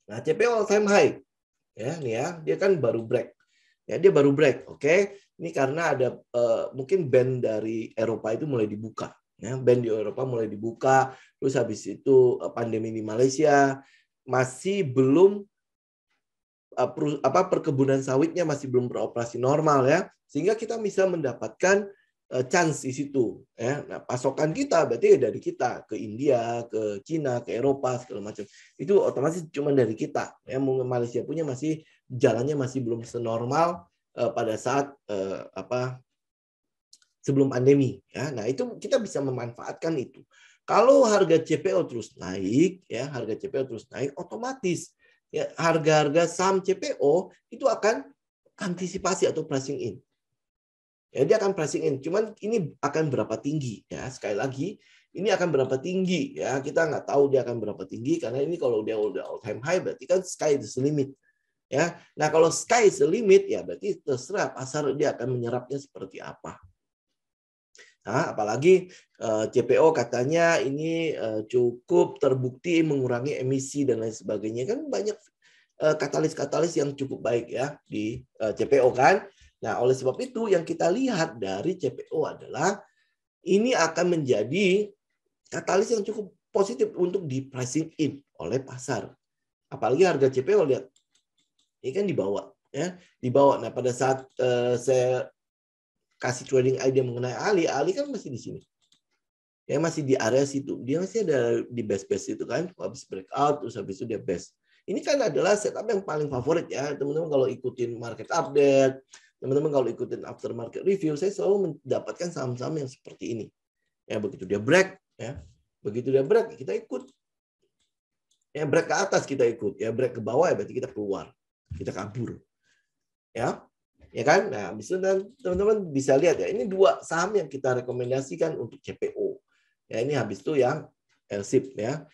Nah, CPO all time high. Ya, nih ya, dia kan baru break. Ya, dia baru break, oke. Ini karena ada mungkin band dari Eropa itu mulai dibuka. Ya, band di Eropa mulai dibuka, terus habis itu pandemi di Malaysia masih belum perkebunan sawitnya masih belum beroperasi normal ya, sehingga kita bisa mendapatkan chance di situ ya. Nah, pasokan kita berarti dari kita ke India, ke Cina, ke Eropa segala macam. Itu otomatis cuma dari kita. Ya, Malaysia punya masih jalannya masih belum senormal pada saat sebelum pandemi ya. Nah, itu kita bisa memanfaatkan itu. Kalau harga CPO terus naik ya, harga CPO terus naik otomatis ya harga-harga saham CPO itu akan antisipasi atau pricing in. Ya, dia akan pricing in. Cuman ini akan berapa tinggi ya. Sekali lagi, ini akan berapa tinggi ya. Kita nggak tahu dia akan berapa tinggi karena ini kalau dia udah all time high berarti kan sky is the limit. Ya. Nah, kalau sky is the limit ya berarti terserah pasar dia akan menyerapnya seperti apa. Nah, apalagi CPO katanya ini cukup terbukti mengurangi emisi dan lain sebagainya. Kan banyak katalis-katalis yang cukup baik ya di CPO kan. Nah, oleh sebab itu yang kita lihat dari CPO adalah ini akan menjadi katalis yang cukup positif untuk di pricing in oleh pasar. Apalagi harga CPO lihat ini kan dibawa ya, dibawa. Nah, pada saat saya kasih trading idea mengenai Ali kan masih di sini. Ya masih di area situ. Dia masih ada di base-base itu kan. Habis breakout, terus habis itu dia base. Ini kan adalah setup yang paling favorit ya. Teman-teman kalau ikutin market update, teman-teman kalau ikutin after market review, saya selalu mendapatkan saham-saham yang seperti ini. Ya begitu dia break, ya begitu dia break, kita ikut. Ya break ke atas kita ikut. Ya break ke bawah ya berarti kita keluar. Kita kabur. Ya kan? Nah, habis itu teman-teman bisa lihat ya, ini dua saham yang kita rekomendasikan untuk CPO. Ya, ini habis itu yang LSIP ya,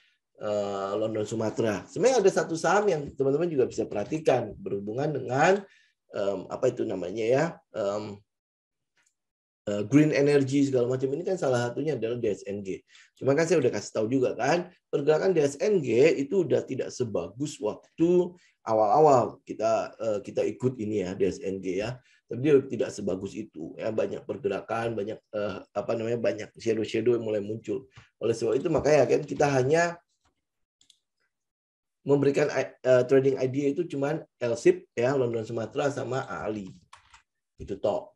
London Sumatera. Sebenarnya ada satu saham yang teman-teman juga bisa perhatikan berhubungan dengan apa itu namanya ya, green energy segala macam. Ini kan salah satunya adalah DSNG. Cuma kan saya udah kasih tahu juga kan, pergerakan DSNG itu udah tidak sebagus waktu awal-awal kita ikut ini ya DSNG ya. Tapi dia tidak sebagus itu ya, banyak pergerakan, banyak banyak shadow yang mulai muncul. Oleh sebab itu makanya kan kita hanya memberikan trading idea itu cuman LSIP ya, London Sumatera sama Ali. Itu toh.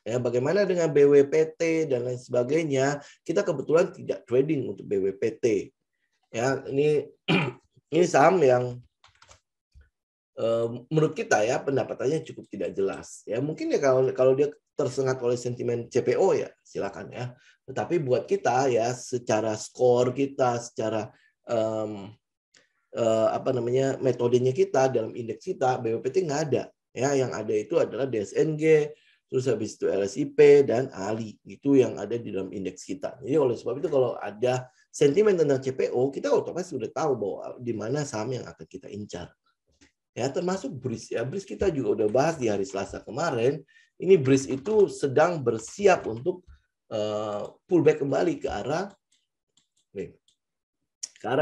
Ya, bagaimana dengan BWPT dan lain sebagainya? Kita kebetulan tidak trading untuk BWPT. Ya, ini saham yang menurut kita ya pendapatannya cukup tidak jelas. Ya, mungkin ya kalau dia tersengat oleh sentimen CPO ya silakan ya. Tetapi buat kita ya secara skor kita, secara metodenya kita dalam indeks kita BWPT nggak ada. Ya, yang ada itu adalah DSNG, terus habis itu LSIP dan ALI, itu yang ada di dalam indeks kita. Jadi oleh sebab itu kalau ada sentimen tentang CPO, kita otomatis sudah tahu bahwa di mana saham yang akan kita incar. Ya, termasuk BRIS ya. BRIS kita juga udah bahas di hari Selasa kemarin. Ini BRIS itu sedang bersiap untuk pullback kembali ke arah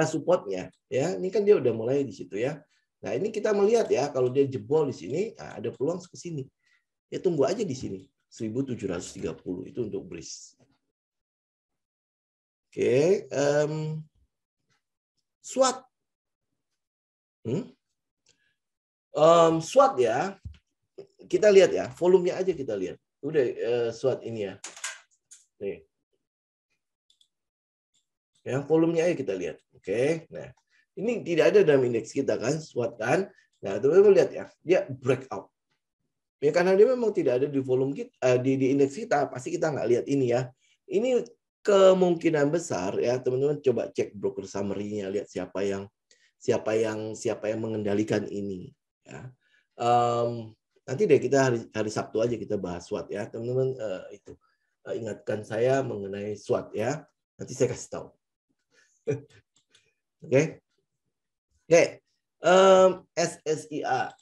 supportnya. Ya, ini kan dia udah mulai di situ ya. Nah, ini kita melihat ya kalau dia jebol di sini, ada peluang ke sini. Ya tunggu aja di sini 1730 itu untuk BRIS. Oke, SWOT. SWOT ya. Kita lihat ya, volumenya aja kita lihat. Udah SWOT ini ya. Nih. Ya, volumenya aja kita lihat. Oke. Nah, ini tidak ada dalam indeks kita kan, SWOT kan. Nah, teman-teman lihat ya, dia breakout. Ya karena dia memang tidak ada di volume kita, di indeks kita, pasti kita nggak lihat ini ya. Ini kemungkinan besar ya, teman-teman coba cek broker summary-nya, lihat siapa yang mengendalikan ini. Ya. Nanti deh kita hari Sabtu aja kita bahas SWOT ya, teman-teman itu. ingatkan saya mengenai SWOT ya. Nanti saya kasih tahu. Oke. SSIA.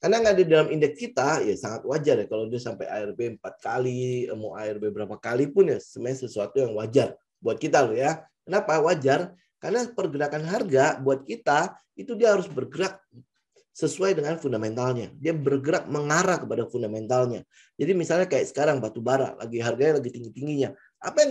Karena nggak ada dalam indeks kita, ya sangat wajar ya kalau dia sampai ARB 4 kali, mau ARB berapa kali pun ya sebenarnya sesuatu yang wajar buat kita loh ya. Kenapa wajar? Karena pergerakan harga buat kita itu dia harus bergerak sesuai dengan fundamentalnya. Dia bergerak mengarah kepada fundamentalnya. Jadi misalnya kayak sekarang batu bara lagi harganya lagi tinggi-tingginya. Apa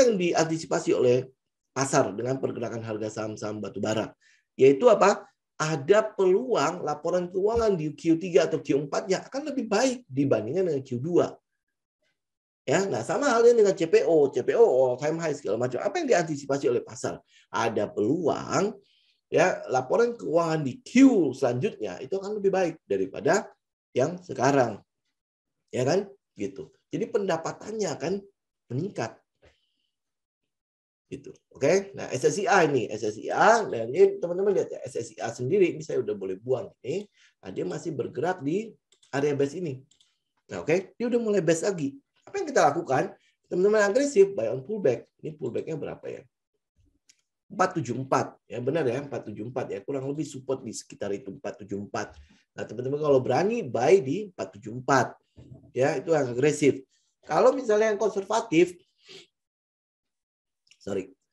yang diantisipasi oleh pasar dengan pergerakan harga saham-saham batu bara? Yaitu apa? Ada peluang laporan keuangan di Q3 atau Q4-nya akan lebih baik dibandingkan dengan Q2. Ya, nah sama halnya dengan CPO all time high segala macam. Apa yang diantisipasi oleh pasar? Ada peluang ya laporan keuangan di Q selanjutnya itu akan lebih baik daripada yang sekarang. Ya kan? Gitu. Jadi pendapatannya akan meningkat. Gitu. Oke. Nah, SSIA ini, SSIA dan ini teman-teman lihat ya, SSIA sendiri ini saya udah boleh buang ini. Nah, dia masih bergerak di area base ini. Nah, oke, dia udah mulai base lagi. Apa yang kita lakukan? Teman-teman agresif buy on pullback. Ini pullbacknya berapa ya? 474 ya, benar ya, 474 ya, kurang lebih support di sekitar itu 474. Nah, teman-teman kalau berani buy di 474 ya, itu yang agresif. Kalau misalnya yang konservatif,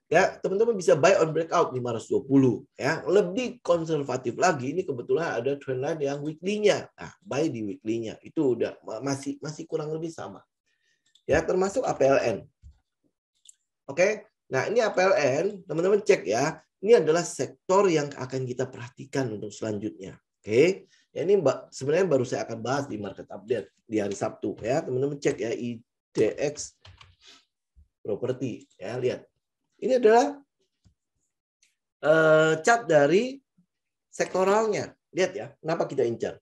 ya teman-teman bisa buy on breakout 520 ya, lebih konservatif lagi ini kebetulan ada trendline yang weekly-nya. Nah, buy di weekly-nya itu udah masih kurang lebih sama ya, termasuk APLN. Oke. Nah, ini APLN, teman-teman cek ya. Ini adalah sektor yang akan kita perhatikan untuk selanjutnya. Oke. Ya, ini sebenarnya baru saya akan bahas di market update di hari Sabtu ya. Teman-teman cek ya IDX properti ya, lihat. Ini adalah chart dari sektoralnya. Lihat ya, kenapa kita incar.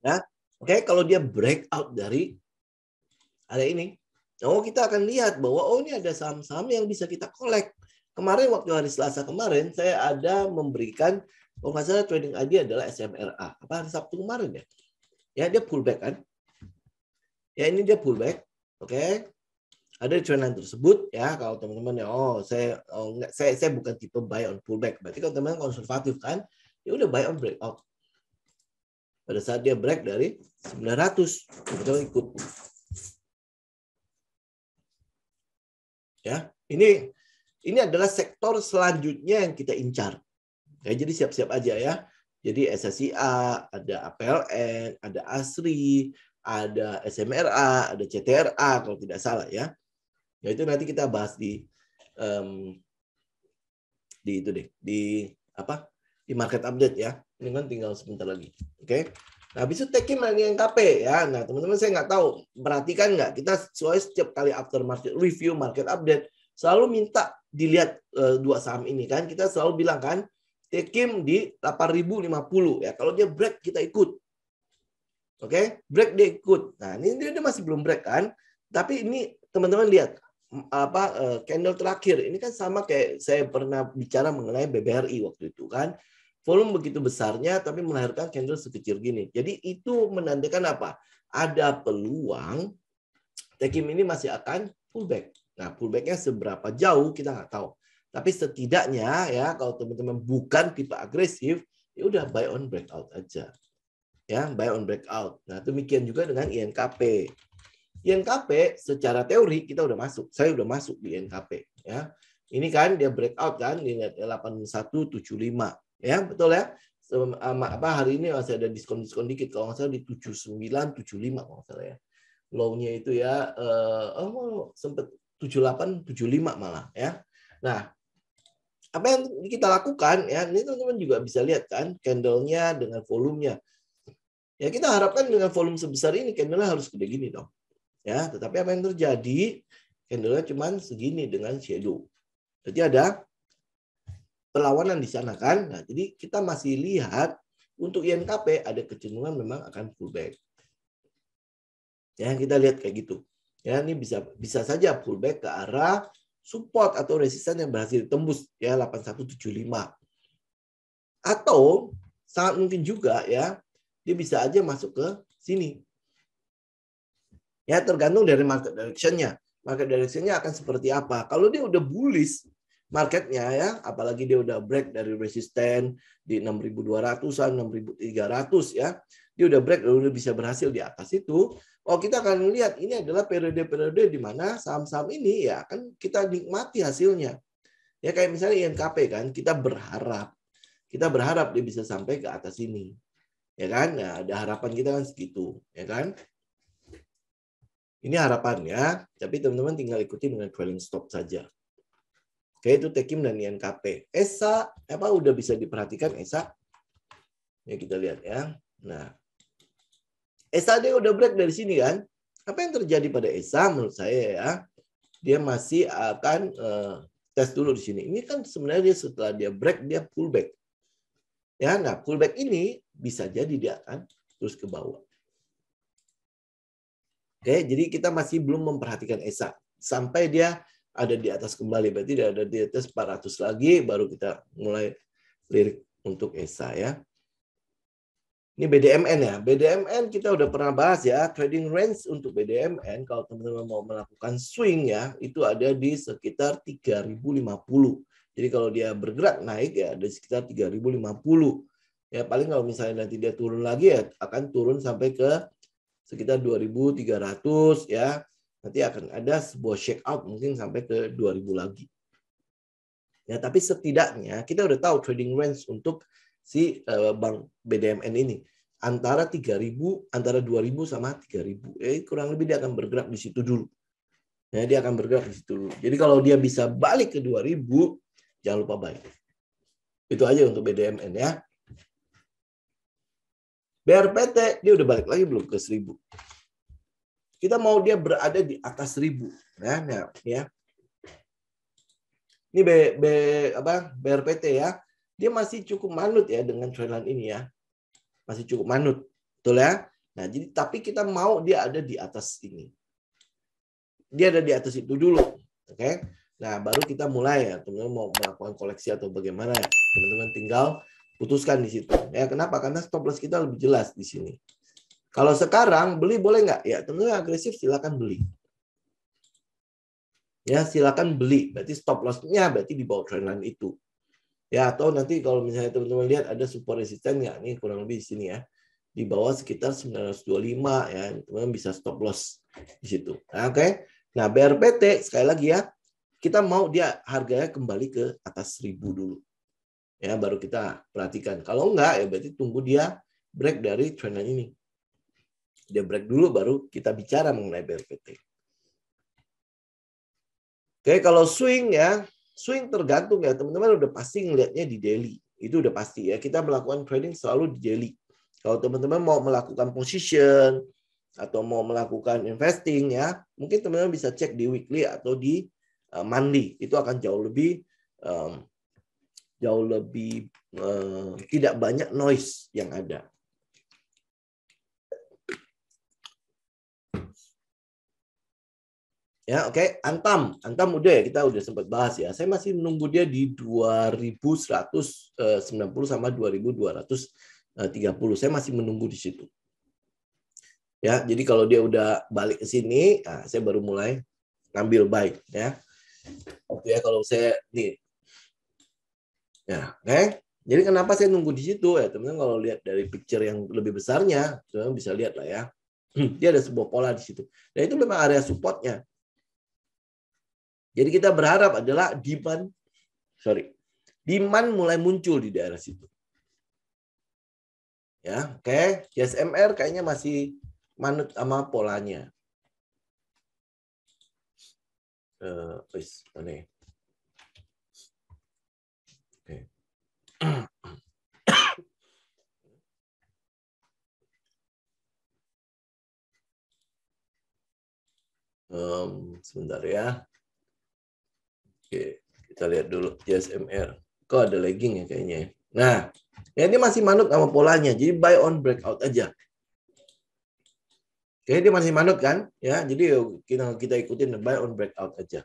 Ya, oke, kalau dia breakout dari area ini, kita akan lihat bahwa ini ada saham-saham yang bisa kita collect. Kemarin waktu hari Selasa kemarin saya ada memberikan, kalau nggak salah trading ID adalah SMRA. Apa hari Sabtu kemarin ya? Ya, dia pullback kan? Ya, ini dia pullback. Oke. Ada di trendline tersebut ya, kalau teman-teman ya saya bukan tipe buy on pullback. Berarti kalau teman-teman konservatif kan, ya udah buy on breakout. Pada saat dia break dari 900, teman-teman ikut. Ya, ini adalah sektor selanjutnya yang kita incar. Ya, jadi siap-siap aja ya. Jadi SSIA, ada APLN, ada ASRI, ada SMRA, ada CTRA kalau tidak salah ya. Ya itu nanti kita bahas di market update ya. Ini kan tinggal sebentar lagi. Oke. Nah, habis itu take-in yang KP ya. Nah, teman-teman saya nggak tahu, perhatikan nggak? Kita setiap kali after market review, market update, selalu minta dilihat dua saham ini kan. Kita selalu bilang kan, take-in di 8.050 ya. Kalau dia break kita ikut. Oke, break dia ikut. Nah, ini dia masih belum break kan. Tapi ini teman-teman lihat candle terakhir ini kan sama kayak saya pernah bicara mengenai BBRI waktu itu kan, volume begitu besarnya tapi melahirkan candle sekecil gini. Jadi itu menandakan apa? Ada peluang TKIM ini masih akan pullback. Nah, pullbacknya seberapa jauh kita nggak tahu. Tapi setidaknya ya kalau teman-teman bukan tipe agresif, ya udah buy on breakout aja. Ya, buy on breakout. Nah, demikian juga dengan INKP. INKP secara teori kita udah masuk. Saya udah masuk di INKP ya. Ini kan dia breakout kan di 8175 ya, betul ya. Hari ini masih ada diskon-diskon dikit kalau nggak salah di 7975 kalau nggak salah ya. Low-nya itu ya sempat 7875 malah ya. Nah, apa yang kita lakukan ya, ini teman-teman juga bisa lihat kan candle-nya dengan volumenya. Ya kita harapkan dengan volume sebesar ini candle-nya harus gede gini dong. Ya, tetapi apa yang terjadi? Candle-nya cuma segini dengan shadow. Jadi ada perlawanan di sana kan. Nah, jadi kita masih lihat untuk INKP ada kecenderungan memang akan pullback. Ya, kita lihat kayak gitu. Ya, ini bisa saja pullback ke arah support atau resisten yang berhasil ditembus ya 8175. Atau sangat mungkin juga ya dia bisa aja masuk ke sini. Ya, tergantung dari market direction-nya. Market direction-nya akan seperti apa. Kalau dia udah bullish marketnya ya, apalagi dia udah break dari resisten di 6.200-an, 6.300 ya. Dia udah break, udah bisa berhasil di atas itu. Oh, kita akan melihat ini adalah periode-periode di mana saham-saham ini ya akan kita nikmati hasilnya. Ya kayak misalnya INKP kan, kita berharap dia bisa sampai ke atas ini. Ya kan? Nah, ada harapan kita kan segitu, ya kan? Ini harapannya, tapi teman-teman tinggal ikuti dengan trailing stop saja. Oke, itu Tekim dan INKP. ESA apa udah bisa diperhatikan ESA? Ya kita lihat ya. Nah, ESA dia udah break dari sini kan? Apa yang terjadi pada ESA menurut saya ya? Dia masih akan tes dulu di sini. Ini kan sebenarnya setelah dia break dia pullback. Ya, nah pullback ini bisa jadi dia akan terus ke bawah. Oke, jadi kita masih belum memperhatikan ESA sampai dia ada di atas kembali. Berarti dia ada di atas 400 lagi baru kita mulai lirik untuk ESA ya. Ini BDMN ya. BDMN kita udah pernah bahas ya. Trading range untuk BDMN kalau teman-teman mau melakukan swing ya, itu ada di sekitar 3.050. Jadi kalau dia bergerak naik ya ada di sekitar 3.050. Ya paling kalau misalnya nanti dia turun lagi ya akan turun sampai ke sekitar 2.300 ya. Nanti akan ada sebuah shake out mungkin sampai ke 2.000 lagi. Ya, tapi setidaknya kita udah tahu trading range untuk si bank BDMN ini antara 3.000, antara 2.000 sama 3.000. Kurang lebih dia akan bergerak di situ dulu. Ya, dia akan bergerak di situ dulu. Jadi kalau dia bisa balik ke 2.000, jangan lupa buy. Itu aja untuk BDMN ya. BRPT dia udah balik lagi belum ke 1.000. Kita mau dia berada di atas 1.000 ya. Nah, ya. Ini BRPT ya. Dia masih cukup manut ya dengan trendline ini ya. Masih cukup manut. Betul ya? Nah, jadi tapi kita mau dia ada di atas ini. Dia ada di atas itu dulu. Oke? Nah, baru kita mulai ya. Teman-teman mau melakukan koleksi atau bagaimana ya. Teman-teman tinggal putuskan di situ. Ya, kenapa? Karena stop loss kita lebih jelas di sini. Kalau sekarang beli boleh nggak? Ya, teman-teman agresif silakan beli. Ya, silakan beli. Berarti stop loss-nya berarti di bawah trendline itu. Ya, atau nanti kalau misalnya teman-teman lihat ada support resisten ya, ini kurang lebih di sini ya. Di bawah sekitar 925 ya, teman-teman bisa stop loss di situ. Nah, oke. Nah, BRPT sekali lagi ya, kita mau dia harganya kembali ke atas 1.000 dulu. Ya, baru kita perhatikan. Kalau enggak ya berarti tunggu dia break dari trendline ini. Dia break dulu baru kita bicara mengenai BRPT. Oke, kalau swing ya, swing tergantung ya, teman-teman udah pasti ngelihatnya di daily. Itu udah pasti ya, kita melakukan trading selalu di daily. Kalau teman-teman mau melakukan position atau mau melakukan investing ya, mungkin teman-teman bisa cek di weekly atau di monthly. Itu akan jauh lebih tidak banyak noise yang ada. Ya, oke. Antam udah ya, kita udah sempat bahas ya. Saya masih menunggu dia di 2.190 sama 2.230. Saya masih menunggu di situ. Ya, jadi kalau dia udah balik ke sini, nah, saya baru mulai ngambil buy ya. Oke ya, kalau saya nih. Ya, oke. Jadi kenapa saya nunggu di situ ya, teman-teman? Kalau lihat dari picture yang lebih besarnya, teman-teman bisa lihat lah ya. Dia ada sebuah pola di situ. Dan itu memang area supportnya. Jadi kita berharap adalah demand mulai muncul di daerah situ. Ya, oke. JSMR kayaknya masih manut sama polanya. Oke. Sebentar ya. Oke, kita lihat dulu JSMR. Kok ada lagging ya kayaknya. Nah, ya ini masih manut sama polanya. Jadi buy on breakout aja. Oke, dia masih manut kan? Ya, jadi kita ikutin buy on breakout aja.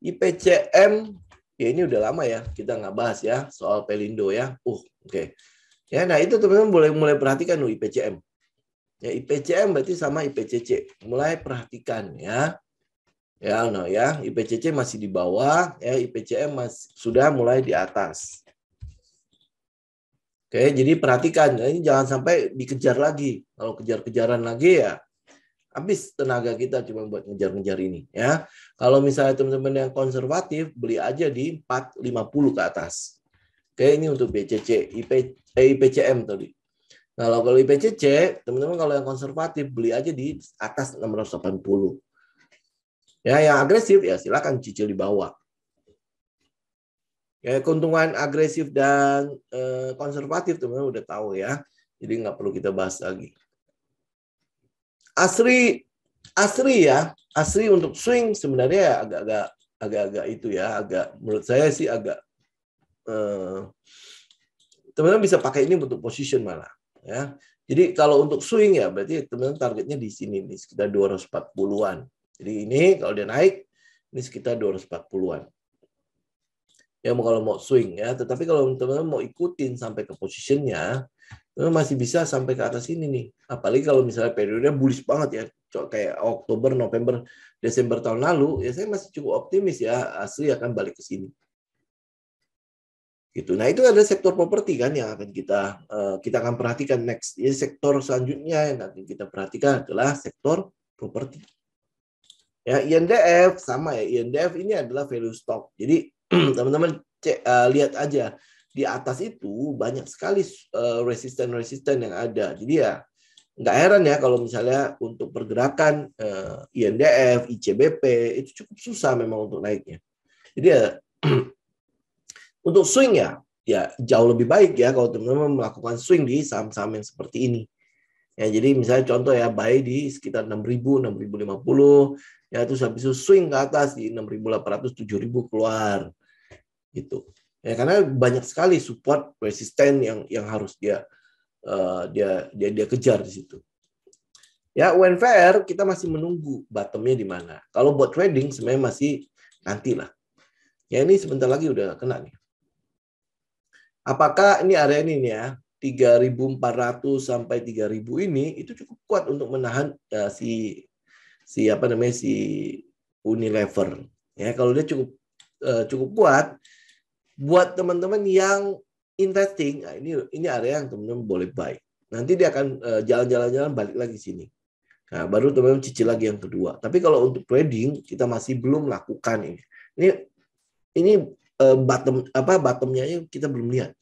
IPCM, ya ini udah lama ya kita nggak bahas ya soal Pelindo ya. Oke. Ya, nah itu teman-teman boleh mulai perhatikan loh IPCM. Ya, IPCM berarti sama IPCC. Mulai perhatikan ya. Ya, no ya, IPCC masih di bawah, ya IPCM masih sudah mulai di atas. Oke, jadi perhatikan, ini jangan sampai dikejar lagi. Kalau kejar-kejaran lagi ya habis tenaga kita cuma buat ngejar-ngejar ini ya. Kalau misalnya teman-teman yang konservatif, beli aja di 450 ke atas. Oke, ini untuk BCC, IPCM tadi. Nah, kalau IPCC, teman-teman kalau yang konservatif beli aja di atas 680. Ya, yang agresif ya silakan cicil di bawah. Ya, keuntungan agresif dan konservatif teman-teman udah tahu ya. Jadi nggak perlu kita bahas lagi. Asri ya, Asri untuk swing sebenarnya agak-agak itu ya, menurut saya sih agak teman-teman bisa pakai ini untuk position malah ya. Jadi kalau untuk swing ya berarti teman-teman targetnya di sini nih sekitar 240-an. Jadi ini kalau dia naik ini sekitar 240-an. Ya kalau mau swing ya, tetapi kalau teman-teman mau ikutin sampai ke positionnya, masih bisa sampai ke atas ini nih. Apalagi kalau misalnya periodenya bullish banget ya, kayak Oktober, November, Desember tahun lalu, ya saya masih cukup optimis ya, Asri akan balik ke sini. Gitu. Nah itu ada sektor properti kan yang akan kita akan perhatikan next. Jadi sektor selanjutnya yang akan kita perhatikan adalah sektor properti. Ya INDF sama ya, INDF ini adalah value stock. Jadi teman-teman lihat aja di atas itu banyak sekali resisten yang ada. Jadi ya nggak heran ya kalau misalnya untuk pergerakan INDF, ICBP itu cukup susah memang untuk naiknya. Jadi ya untuk swing ya jauh lebih baik ya kalau teman-teman melakukan swing di saham-saham yang seperti ini. Ya, jadi misalnya contoh ya buy di sekitar 6.000, 6.050 ya terus habis itu swing ke atas di 6.800, 7.000 keluar gitu. Ya karena banyak sekali support resisten yang harus dia kejar di situ. Ya UNVR kita masih menunggu bottomnya di mana. Kalau buat trading sebenarnya masih nantilah. Ya ini sebentar lagi udah kena nih. Apakah ini area ini nih ya 3.400 sampai 3.000 ini itu cukup kuat untuk menahan si Unilever. Ya kalau dia cukup kuat buat teman-teman yang investing, nah ini area yang teman-teman boleh buy. Nanti dia akan jalan-jalan balik lagi sini. Nah, baru teman-teman cicil lagi yang kedua. Tapi kalau untuk trading kita masih belum lakukan ini. Ini bottomnya kita belum lihat.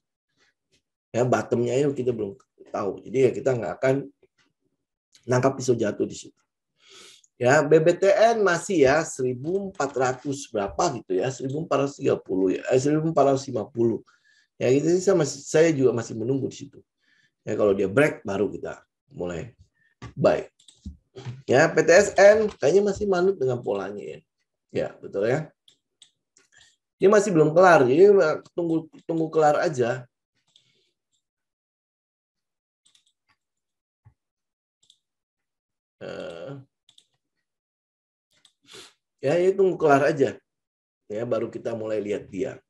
Ya bottomnya kita belum tahu. Jadi ya kita nggak akan nangkap pisau jatuh di situ. Ya BBTN masih ya 1.400 berapa gitu ya 1.430 ya 1.450 ya gitu saya juga masih menunggu di situ. Ya kalau dia break baru kita mulai buy. Ya PTSN kayaknya masih manut dengan polanya ya. Ya betul ya. Dia masih belum kelar jadi tunggu kelar aja. Ya itu tunggu kelar aja. Ya baru kita mulai lihat dia.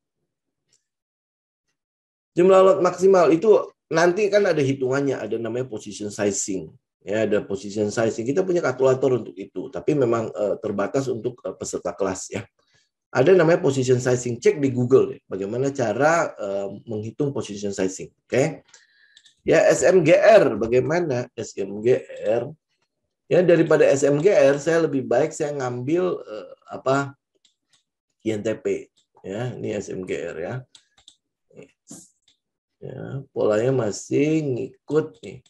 Jumlah lot maksimal itu nanti kan ada hitungannya, ada namanya position sizing. Ya, ada position sizing. Kita punya kalkulator untuk itu, tapi memang terbatas untuk peserta kelas ya. Ada namanya position sizing. Cek di Google ya, bagaimana cara menghitung position sizing. Oke. Ya SMGR, bagaimana SMGR? Ya daripada SMGR saya lebih baik saya ngambil INTP. Ya, ini SMGR ya. Ya, polanya masih ngikut nih.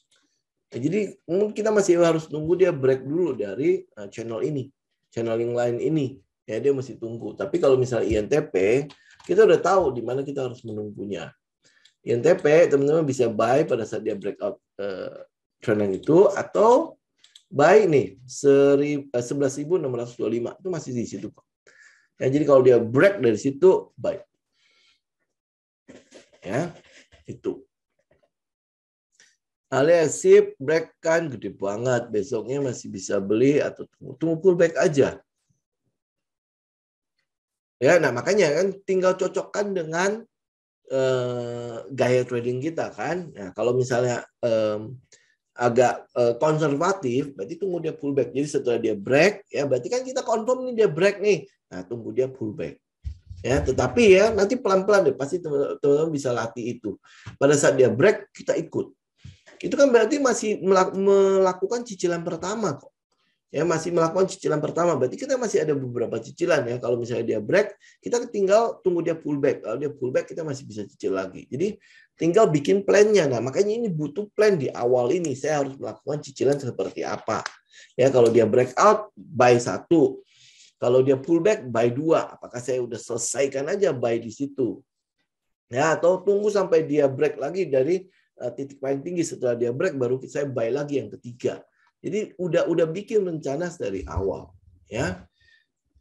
Nah, jadi kita masih harus nunggu dia break dulu dari channel ini, channel yang lain ini. Ya dia masih tunggu. Tapi kalau misalnya INTP, kita udah tahu di mana kita harus menunggunya. INTP teman-teman bisa buy pada saat dia breakout channel itu atau buy nih 11.625 itu masih di situ kok. Ya, jadi kalau dia break dari situ buy. Ya. Itu. Alias sip, break kan gede banget. Besoknya masih bisa beli atau tunggu pullback aja. Ya, nah makanya kan tinggal cocokkan dengan gaya trading kita kan. Nah, kalau misalnya agak konservatif, berarti tunggu dia pullback. Jadi setelah dia break, ya berarti kan kita confirm nih dia break nih. Nah, tunggu dia pullback. Ya, tetapi ya nanti pelan-pelan deh, pasti teman-teman bisa latih itu. Pada saat dia break, kita ikut. Itu kan berarti masih melakukan cicilan pertama kok. Ya, masih melakukan cicilan pertama. Berarti kita masih ada beberapa cicilan ya. Kalau misalnya dia break, kita tinggal tunggu dia pullback. Kalau dia pullback, kita masih bisa cicil lagi. Jadi tinggal bikin plan-nya. Nah, makanya ini butuh plan di awal ini. Saya harus melakukan cicilan seperti apa. Ya, kalau dia breakout, buy 1. Kalau dia pullback, buy 2. Apakah saya udah selesaikan aja buy di situ? Ya, atau tunggu sampai dia break lagi dari titik paling tinggi. Setelah dia break, baru saya buy lagi yang ketiga. Jadi udah bikin rencana dari awal. Ya,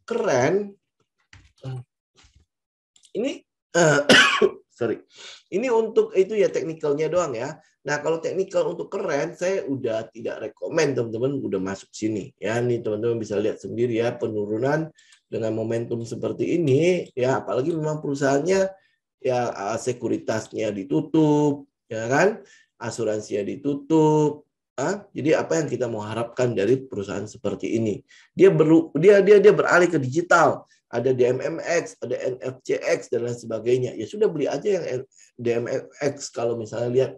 keren. Ini sorry. Ini untuk itu ya teknikalnya doang ya. Nah, kalau teknikal untuk keren, saya udah tidak rekomen teman-teman udah masuk sini. Ya, nih teman-teman bisa lihat sendiri ya penurunan dengan momentum seperti ini. Ya, apalagi memang perusahaannya ya sekuritasnya ditutup, ya kan? Asuransinya ditutup. Jadi apa yang kita mau harapkan dari perusahaan seperti ini? Dia beralih ke digital. Ada DMMX, ada NFCX dan lain sebagainya. Ya sudah beli aja yang DMMX kalau misalnya lihat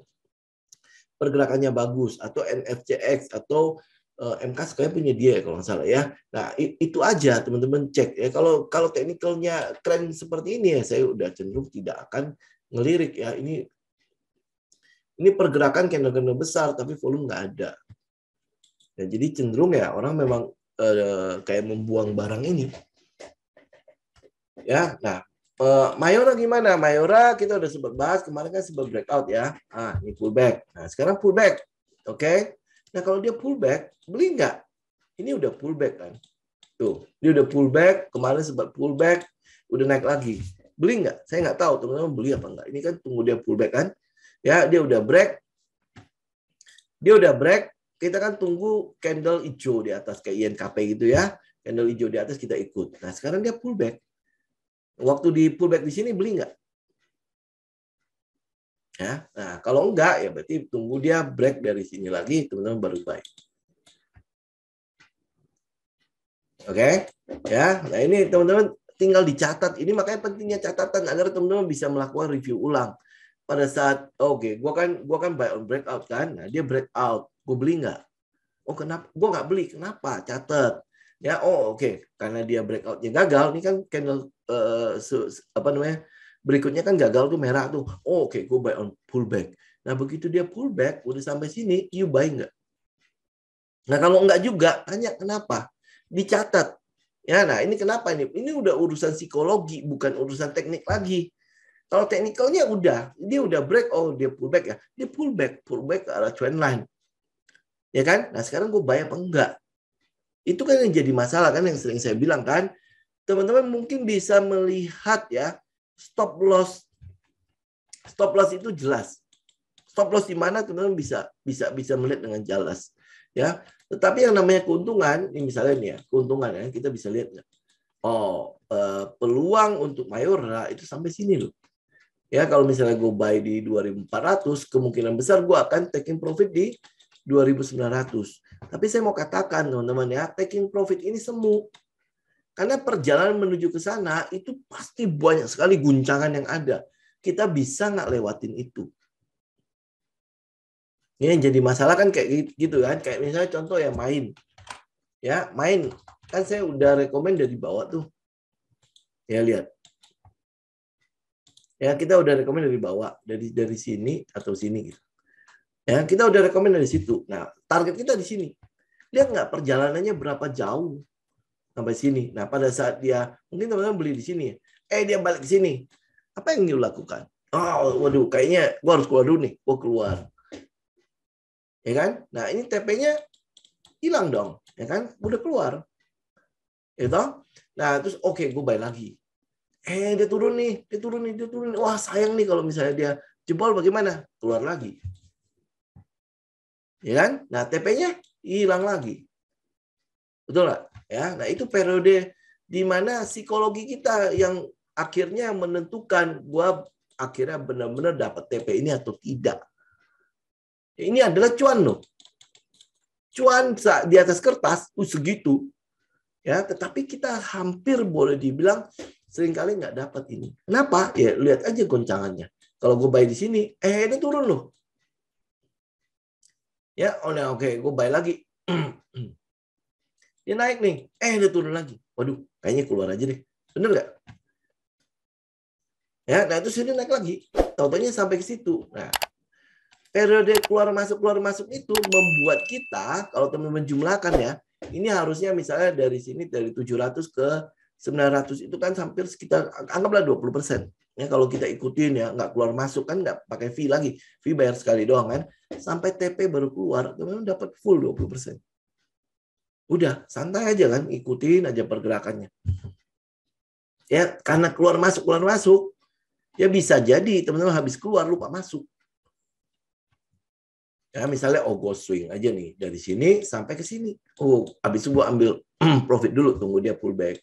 pergerakannya bagus, atau NFCX atau MK sekalian punya dia kalau nggak salah ya. Nah itu aja teman-teman cek ya. Kalau teknikalnya keren seperti ini ya saya udah cenderung tidak akan ngelirik ya. Ini pergerakan candle besar tapi volume nggak ada. Ya, jadi cenderung ya orang memang kayak membuang barang ini. Ya, nah Mayora gimana? Mayora kita udah sempat bahas kemarin kan sempat breakout ya. Ini pullback. Nah, sekarang pullback. Oke. Nah, kalau dia pullback, beli nggak? Ini udah pullback kan. Tuh, dia udah pullback, kemarin sempat pullback, udah naik lagi. Beli nggak? Saya nggak tahu teman-teman beli apa nggak. Ini kan tunggu dia pullback kan. Ya, dia udah break. Dia udah break, kita kan tunggu candle hijau di atas kayak INKP gitu ya. Candle hijau di atas kita ikut. Nah, sekarang dia pullback. Waktu di pullback di sini beli nggak? Ya, nah kalau enggak ya berarti tunggu dia break dari sini lagi, teman-teman baru buy. Oke, ya. Nah ini teman-teman tinggal dicatat. Ini makanya pentingnya catatan agar teman-teman bisa melakukan review ulang. Pada saat gua kan buy on breakout kan, nah dia breakout, gue beli nggak? Oh kenapa? Gue nggak beli, kenapa? Catat. Ya, karena dia breakoutnya gagal, ini kan candle apa namanya? Berikutnya kan gagal tuh merah tuh. Gue buy on pullback. Nah, begitu dia pullback udah sampai sini, you buy nggak? Nah, kalau nggak juga, tanya kenapa? Dicatat. Ya, nah ini kenapa ini? Ini udah urusan psikologi, bukan urusan teknik lagi. Kalau teknikalnya dia udah break, dia pullback ya. Dia pullback ke arah trend line. Ya kan? Nah, sekarang gue buy apa enggak? Itu kan yang jadi masalah kan yang sering saya bilang kan. Teman-teman mungkin bisa melihat ya stop loss itu jelas. Stop loss di mana teman-teman bisa melihat dengan jelas ya. Tetapi yang namanya keuntungan, ini misalnya nih ya, keuntungan ya kita bisa lihat nggak? Peluang untuk Mayora itu sampai sini loh. Ya kalau misalnya gue buy di 2.400, kemungkinan besar gue akan taking profit di 2.900. Tapi saya mau katakan teman-teman ya, taking profit ini semu. Karena perjalanan menuju ke sana itu pasti banyak sekali guncangan yang ada. Kita bisa nggak lewatin itu. Ini yang jadi masalah kan kayak gitu kan. Kayak misalnya contoh ya main. Ya main. Kan saya udah rekomen dari bawah tuh. Ya lihat. Ya kita udah rekomen dari bawah. Dari sini atau sini gitu. Ya kita udah rekomen dari situ. Nah target kita di sini. Lihat nggak perjalanannya berapa jauh sampai sini. Nah pada saat dia mungkin teman-teman beli di sini. Dia balik ke sini. Apa yang dia lakukan? Waduh, kayaknya gua harus keluar dulu nih. Gua keluar. Ya kan? Nah, ini TP-nya hilang dong, ya kan? Udah keluar. Gitu? Nah, terus gue buy lagi. Dia turun nih. Wah, sayang nih kalau misalnya dia jebol bagaimana? Keluar lagi. Ya kan? Nah, TP-nya hilang lagi. Betul nggak? Ya, nah itu periode di mana psikologi kita yang akhirnya menentukan gua akhirnya benar-benar dapat TP ini atau tidak. Ini adalah cuan loh. Cuan di atas kertas segitu. Ya, tetapi kita hampir boleh dibilang seringkali nggak dapat ini. Kenapa? Ya lihat aja goncangannya. Kalau gue buy di sini, ini turun loh. Ya, oke, gue buy lagi. Dia naik nih, dia turun lagi. Waduh, kayaknya keluar aja deh. Bener nggak? Ya, nah itu sini naik lagi. Tahu-taunya sampai ke situ. Nah, periode keluar masuk itu membuat kita, kalau teman-teman jumlahkan ya, ini harusnya misalnya dari sini dari 700 ke 900 itu kan hampir sekitar anggaplah 20%. Ya kalau kita ikutin ya, nggak keluar masuk kan nggak pakai fee lagi. Fee bayar sekali doang kan. Sampai TP baru keluar, teman-teman dapat full 20%. Udah, santai aja kan, ikutin aja pergerakannya. Ya, karena keluar masuk, ya bisa jadi teman-teman habis keluar lupa masuk. Ya, misalnya gue swing aja nih dari sini sampai ke sini. Habis itu gue ambil profit dulu, tunggu dia pullback.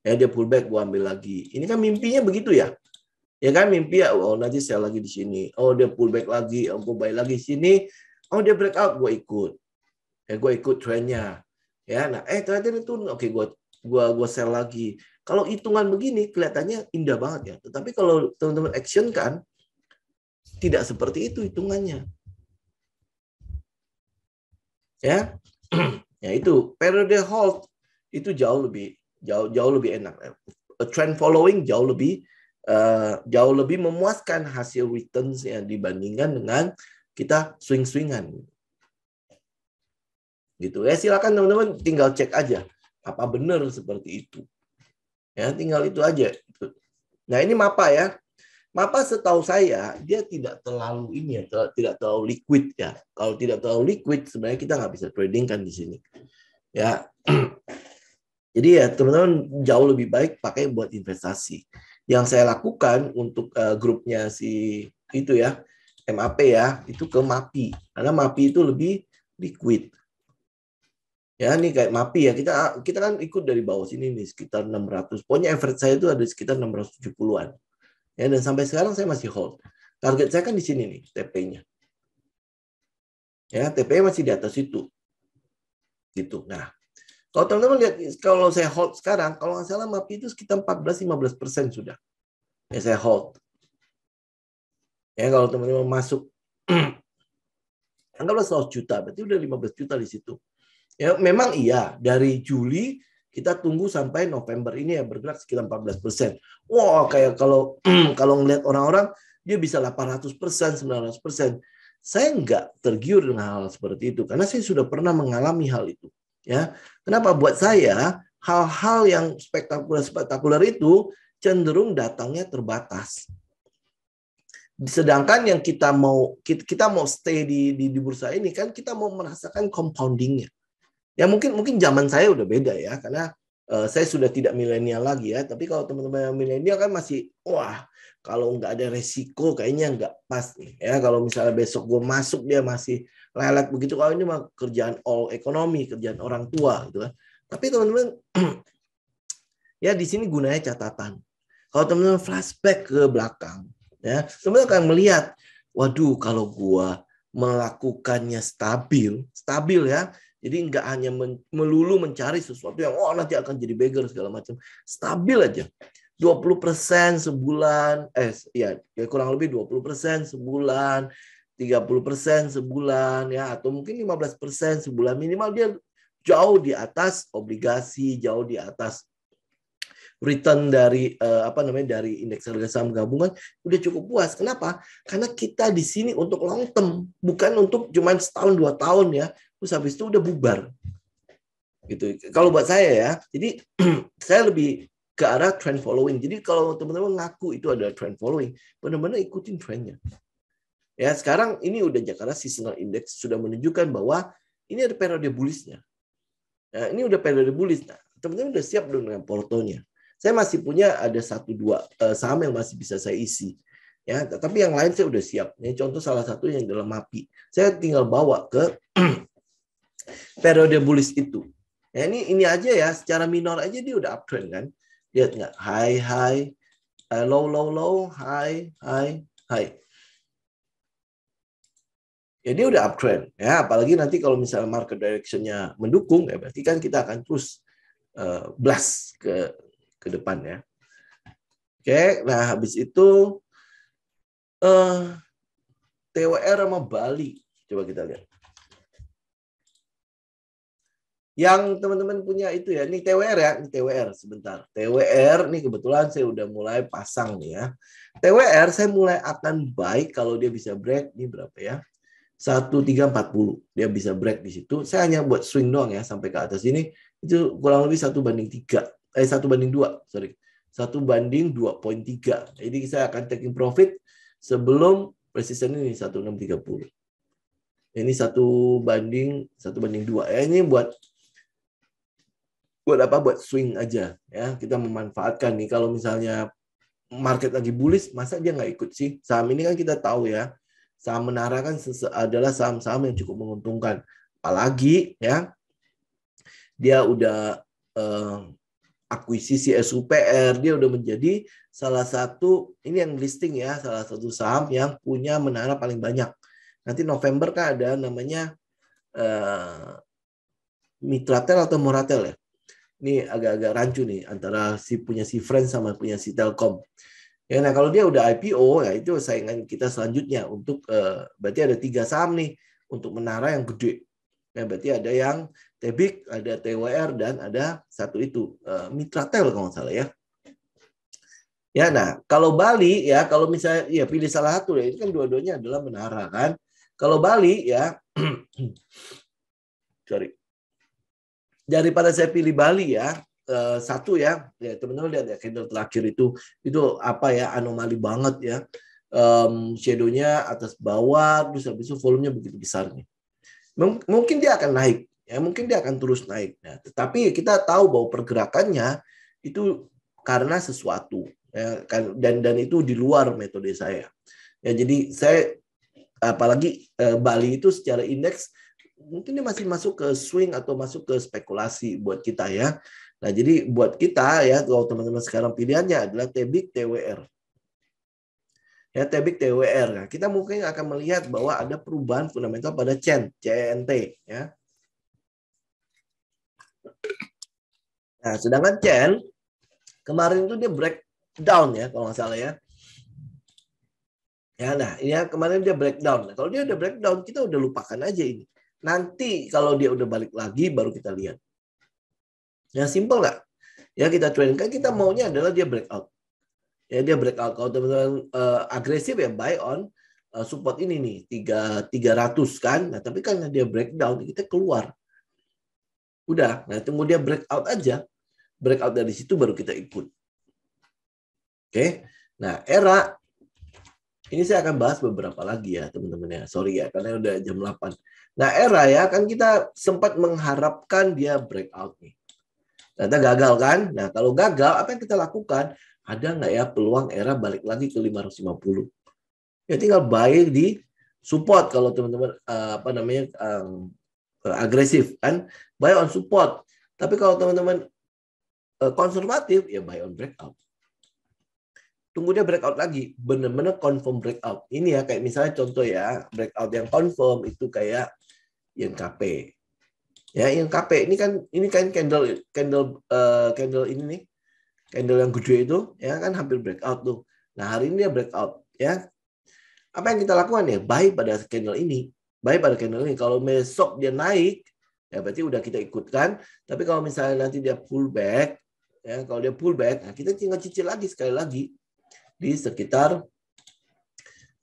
Ya dia pullback, gue ambil lagi. Ini kan mimpinya begitu ya. Ya kan mimpi ya, nanti saya lagi di sini. Dia pullback lagi, gue buy lagi sini. Dia breakout, gue ikut. Ya gue ikut trennya. Ya, nah ternyata itu oke gue sell lagi. Kalau hitungan begini kelihatannya indah banget ya. Tetapi kalau teman-teman action kan tidak seperti itu hitungannya. Ya. Ya itu periode hold itu jauh lebih enak. Trend following jauh lebih memuaskan hasil returns yang dibandingkan dengan kita swing-swingan. Gitu ya, silakan teman-teman tinggal cek aja apa benar seperti itu. Ya, tinggal itu aja. Nah, ini MAPA ya. MAPA setahu saya dia tidak terlalu tidak terlalu liquid ya. Kalau tidak terlalu liquid sebenarnya kita nggak bisa trading kan di sini. Ya. Jadi ya teman-teman jauh lebih baik pakai buat investasi. Yang saya lakukan untuk grupnya si itu ya, MAP ya, itu ke MAPI. Karena MAPI itu lebih liquid. Ya, ini kayak MAPI ya, kita kan ikut dari bawah sini nih sekitar 600. Pokoknya average saya itu ada sekitar 670-an. Ya, dan sampai sekarang saya masih hold. Target saya kan di sini nih, TP-nya. Ya, TP-nya masih di atas itu. Gitu. Nah, kalau teman-teman lihat, kalau saya hold sekarang, kalau nggak salah MAPI itu sekitar 14-15% sudah. Ya, saya hold. Ya, kalau teman-teman masuk, anggaplah 100 juta, berarti udah 15 juta di situ. Ya, memang iya, dari Juli kita tunggu sampai November ini ya bergerak sekitar 14%. Wah, kayak kalau ngelihat orang-orang, dia bisa 800%, 900%. Saya nggak tergiur dengan hal seperti itu, karena saya sudah pernah mengalami hal itu. Ya, kenapa buat saya hal-hal yang spektakuler itu cenderung datangnya terbatas. Sedangkan yang kita mau stay di bursa ini kan kita mau merasakan compoundingnya. Ya mungkin zaman saya udah beda ya karena saya sudah tidak milenial lagi ya. Tapi kalau teman-teman yang milenial kan masih kalau nggak ada resiko kayaknya nggak pas nih ya. Kalau misalnya besok gue masuk dia masih lelet begitu, kalau ini mah kerjaan all ekonomi, kerjaan orang tua gitu kan. Tapi teman-teman ya di sini gunanya catatan. Kalau teman-teman flashback ke belakang ya, teman-teman akan melihat, waduh kalau gue melakukannya stabil ya. Jadi nggak hanya melulu mencari sesuatu yang nanti akan jadi beggar segala macam. Stabil aja. 20% sebulan, ya kurang lebih 20% sebulan, 30% sebulan ya, atau mungkin 15% sebulan, minimal dia jauh di atas obligasi, jauh di atas return dari dari indeks harga saham gabungan, udah cukup puas. Kenapa? Karena kita di sini untuk long term, bukan untuk cuma setahun 2 tahun ya. Terus habis itu udah bubar. Gitu. Kalau buat saya ya, jadi saya lebih ke arah trend following. Jadi kalau teman-teman ngaku itu adalah trend following, benar-benar ikutin trendnya. Ya, sekarang ini udah Jakarta Seasonal Index sudah menunjukkan bahwa ini ada periode bullish-nya. Nah, ini udah periode bullish. Nah, teman-teman udah siap belum dengan portonya? Saya masih punya ada 1-2 saham yang masih bisa saya isi. Ya, tapi yang lain saya udah siap. Ini contoh salah satu yang dalam MAPI. Saya tinggal bawa ke periode bullish itu. Ya, ini aja ya, secara minor aja dia udah uptrend kan. Lihat nggak? High, low, low, low, high, high, high. Ya dia udah uptrend ya, apalagi nanti kalau misalnya market direction-nya mendukung ya berarti kan kita akan terus blast ke depan ya. Oke, nah habis itu TWR sama Bali coba kita lihat. Yang teman-teman punya itu ya, ini TWR ya, ini TWR sebentar. TWR nih kebetulan saya udah mulai pasang nih ya. TWR saya mulai akan buy kalau dia bisa break ini berapa ya? 1340. Dia bisa break di situ. Saya hanya buat swing doang ya sampai ke atas ini itu kurang lebih 1/3. 1/2, sorry. 1/2.3. Jadi saya akan taking profit sebelum resisten ini 1630. Ini 1/2 ya. Ini buat apa? Buat swing aja ya. Kita memanfaatkan nih kalau misalnya market lagi bullish, masa dia nggak ikut sih? Saham ini kan kita tahu ya, saham Menara kan adalah saham-saham yang cukup menguntungkan. Apalagi ya dia udah akuisisi SUPR, dia udah menjadi salah satu, ini yang listing ya, salah satu saham yang punya Menara paling banyak. Nanti November kan ada namanya Mitratel atau Moratel ya. Ini agak-agak rancu nih antara punya si Friends sama punya si Telkom. Ya, nah kalau dia udah IPO ya itu saingan kita selanjutnya untuk berarti ada 3 saham nih untuk Menara yang gede. Ya, berarti ada yang Tebik, ada TWR dan ada satu itu Mitratel kalau nggak salah ya. Ya, nah kalau Bali ya kalau misalnya ya pilih salah satu ya itu kan dua-duanya adalah Menara kan. Kalau Bali ya sorry. Daripada saya pilih Bali ya, satu ya teman-teman lihat ya candle terakhir itu apa ya anomali banget ya, shadow-nya atas bawah terus habis itu volumenya begitu besarnya. Mungkin dia akan naik ya, mungkin dia akan terus naik. Nah, tetapi kita tahu bahwa pergerakannya itu karena sesuatu ya, dan itu di luar metode saya. Ya jadi saya apalagi Bali itu secara indeks mungkin dia masih masuk ke swing atau masuk ke spekulasi buat kita ya. Nah, jadi buat kita ya kalau teman-teman sekarang pilihannya adalah Tebik TWR. Ya, Tebik TWR. Nah, kita mungkin akan melihat bahwa ada perubahan fundamental pada CENT ya. Nah, sedangkan CEN kemarin itu dia breakdown ya kalau nggak salah ya. Ya, nah, ini ya, kemarin dia breakdown. Nah, kalau dia udah breakdown, kita udah lupakan aja ini. Nanti kalau dia udah balik lagi, baru kita lihat. Ya, simple nggak? Ya, kita trend kan kita maunya adalah dia breakout. Ya, dia breakout. Kalau teman-teman agresif ya buy on support ini nih 300 kan. Nah, tapi karena dia breakdown, kita keluar. Udah, nah tunggu dia breakout aja. Breakout dari situ baru kita ikut. Oke. Nah, era ini saya akan bahas beberapa lagi ya, teman-teman ya. Sorry ya, karena udah jam 8. Nah, era ya, kan kita sempat mengharapkan dia breakout nih. Ternyata gagal kan? Nah, kalau gagal, apa yang kita lakukan? Ada nggak ya peluang era balik lagi ke 550? Ya tinggal buy di support kalau teman-teman agresif kan, buy on support. Tapi kalau teman-teman konservatif, ya buy on breakout. Tunggu dia breakout lagi, benar-benar confirm breakout. Ini ya kayak misalnya contoh ya, breakout yang confirm itu kayak INKP. Ya, INKP ini kan candle ini nih. Candle yang gede itu ya kan hampir breakout tuh. Nah, hari ini dia breakout ya. Apa yang kita lakukan ya? Buy pada candle ini. Buy pada candle ini. Kalau besok dia naik, ya berarti udah kita ikutkan. Tapi kalau misalnya nanti dia pullback, ya kalau dia pullback, nah kita tinggal cicil lagi sekali lagi di sekitar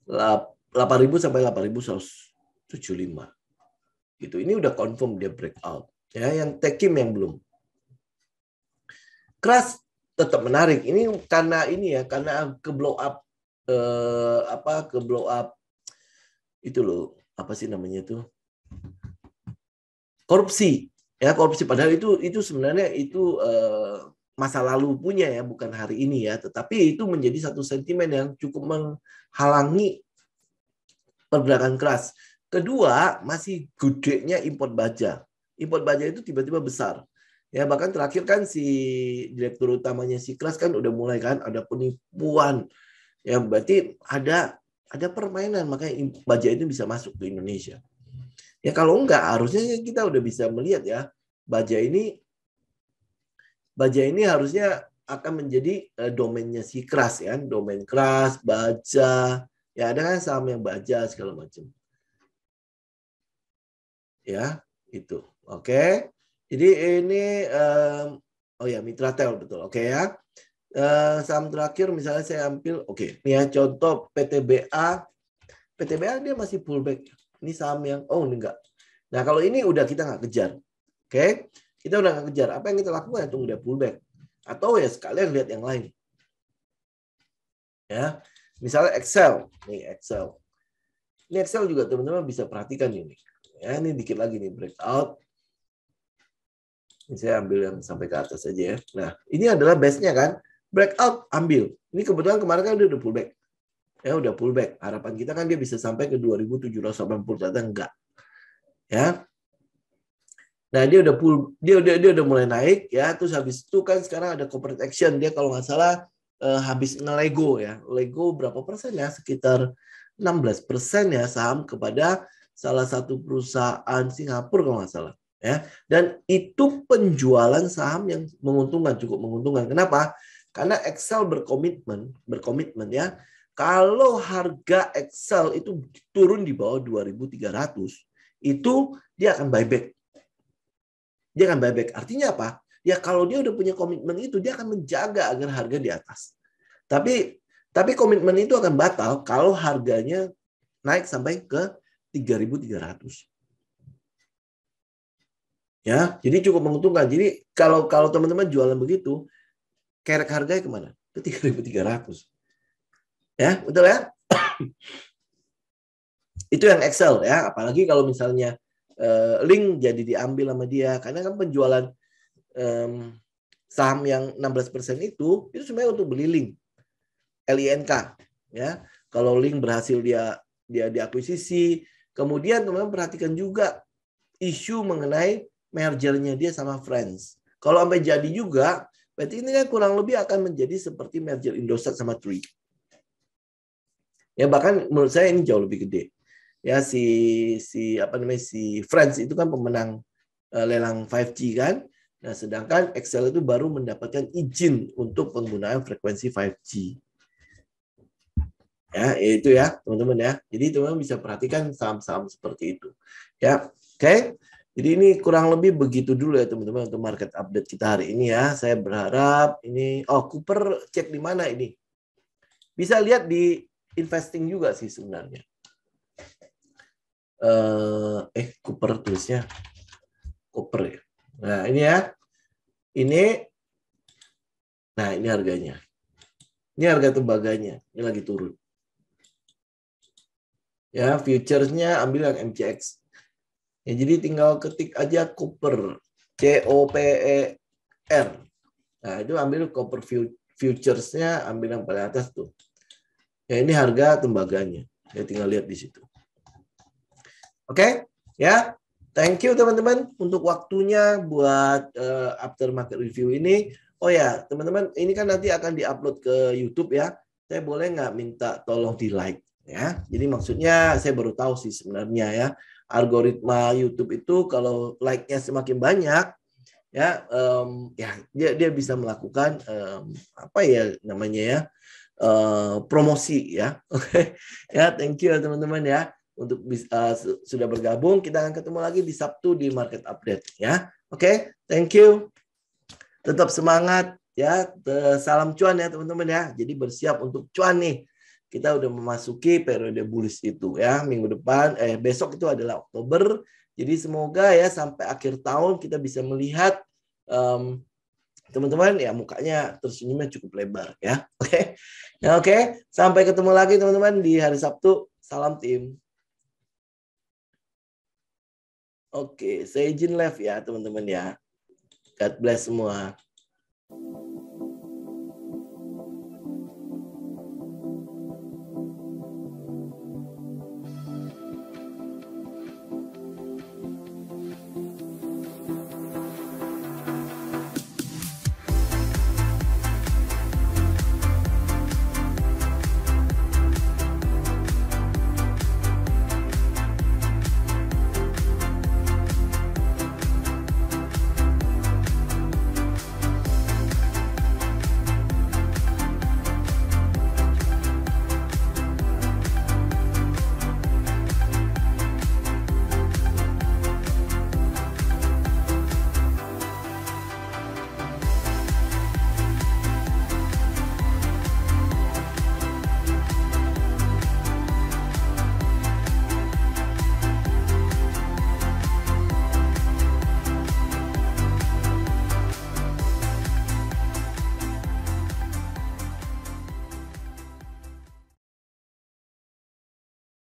8.000 sampai 8.175. Gitu. Ini udah confirm dia breakout. Ya, yang Tekim yang belum. Crash tetap menarik. Ini karena ke blow up ke blow up itu loh, apa sih namanya itu? Korupsi. Ya, korupsi padahal itu sebenarnya itu masa lalu punya ya, bukan hari ini ya, tetapi itu menjadi satu sentimen yang cukup menghalangi pergerakan keras. Kedua, masih gedenya import baja. Import baja itu tiba-tiba besar. Ya, bahkan terakhir kan si direktur utamanya Sikras kan udah mulai kan ada penipuan. Ya, berarti ada permainan, makanya baja itu bisa masuk ke Indonesia. Ya kalau enggak, harusnya kita udah bisa melihat ya, baja ini harusnya akan menjadi domainnya Sikras ya, domain keras, baja. Ya ada kan saham yang baja segala macam. Ya, itu. Oke. Jadi ini oh ya, Mitratel betul. Oke ya. Saham terakhir misalnya saya ambil, oke, ini ya contoh PTBA. PTBA dia masih pullback. Ini saham yang, oh ini enggak. Nah kalau ini udah kita nggak kejar. Oke, kita udah nggak kejar. Apa yang kita lakukan? Tunggu dia pullback. Atau ya sekalian lihat yang lain. Ya, misalnya Excel. Nih Excel. Ini Excel juga teman-teman bisa perhatikan ini. Ya, ini dikit lagi nih breakout. Ini saya ambil yang sampai ke atas aja ya. Nah, ini adalah base-nya kan. Breakout, ambil. Ini kebetulan kemarin kan udah pullback. Ya, udah pullback. Harapan kita kan dia bisa sampai ke 2.780, ternyata enggak. Ya. Nah, dia udah mulai naik ya. Terus habis itu kan sekarang ada corporate action. Dia kalau nggak salah habis nge-lego ya. Lego berapa persen ya? Sekitar 16% ya saham kepada salah satu perusahaan Singapura kalau nggak salah. Ya, dan itu penjualan saham yang menguntungkan, cukup menguntungkan. Kenapa? Karena Excel berkomitmen ya. Kalau harga Excel itu turun di bawah 2.300, itu dia akan buyback. Dia akan buyback. Artinya apa? Ya kalau dia udah punya komitmen itu, dia akan menjaga agar harga di atas. Tapi komitmen itu akan batal kalau harganya naik sampai ke 3.300. Ya, jadi cukup menguntungkan. Jadi kalau teman-teman jualan begitu, kerek harganya kemana? Ke 3.300. Ya, betul ya? Itu yang Excel ya. Apalagi kalau misalnya link jadi diambil sama dia, karena kan penjualan saham yang 16% itu sebenarnya untuk beli link LINK ya. Kalau link berhasil dia diakuisisi, kemudian teman-teman perhatikan juga isu mengenai mergernya dia sama Friends. Kalau sampai jadi juga, berarti ini kan kurang lebih akan menjadi seperti merger Indosat sama Tri. Ya bahkan menurut saya ini jauh lebih gede. Ya si Friends itu kan pemenang lelang 5G kan. Nah, sedangkan Excel itu baru mendapatkan izin untuk penggunaan frekuensi 5G. Ya, itu ya, teman-teman ya. Jadi teman-teman bisa perhatikan saham-saham seperti itu. Ya, oke. Jadi ini kurang lebih begitu dulu ya teman-teman untuk market update kita hari ini ya. Saya berharap ini, Cooper cek di mana ini? Bisa lihat di investing juga sih sebenarnya. Cooper tulisnya Cooper ya. Nah, ini ya. Nah, ini harganya. Ini harga tembaganya. Ini lagi turun. Ya, futuresnya ambil yang MCX. Ya, jadi tinggal ketik aja Cooper, COPER. Nah, itu ambil Cooper futuresnya, ambil yang paling atas tuh. Ya, ini harga tembaganya. Ya, tinggal lihat di situ. Oke, ya. Thank you teman-teman untuk waktunya buat aftermarket review ini. Oh ya, teman-teman, ini kan nanti akan diupload ke YouTube ya. Saya boleh nggak minta tolong di like ya. Jadi maksudnya saya baru tahu sih sebenarnya ya, algoritma YouTube itu kalau like-nya semakin banyak ya, dia bisa melakukan apa ya namanya ya, promosi ya. Oke, ya thank you teman-teman ya untuk sudah bergabung. Kita akan ketemu lagi di Sabtu di Market Update ya. Oke, thank you. Tetap semangat ya. Salam cuan ya teman-teman ya. Jadi bersiap untuk cuan nih. Kita udah memasuki periode bullish itu ya. Minggu depan besok itu adalah Oktober. Jadi semoga ya sampai akhir tahun kita bisa melihat teman-teman ya mukanya tersenyumnya cukup lebar ya. Oke. Ya, oke. Sampai ketemu lagi teman-teman di hari Sabtu. Salam tim. Oke, saya izin live ya teman-teman ya. God bless semua.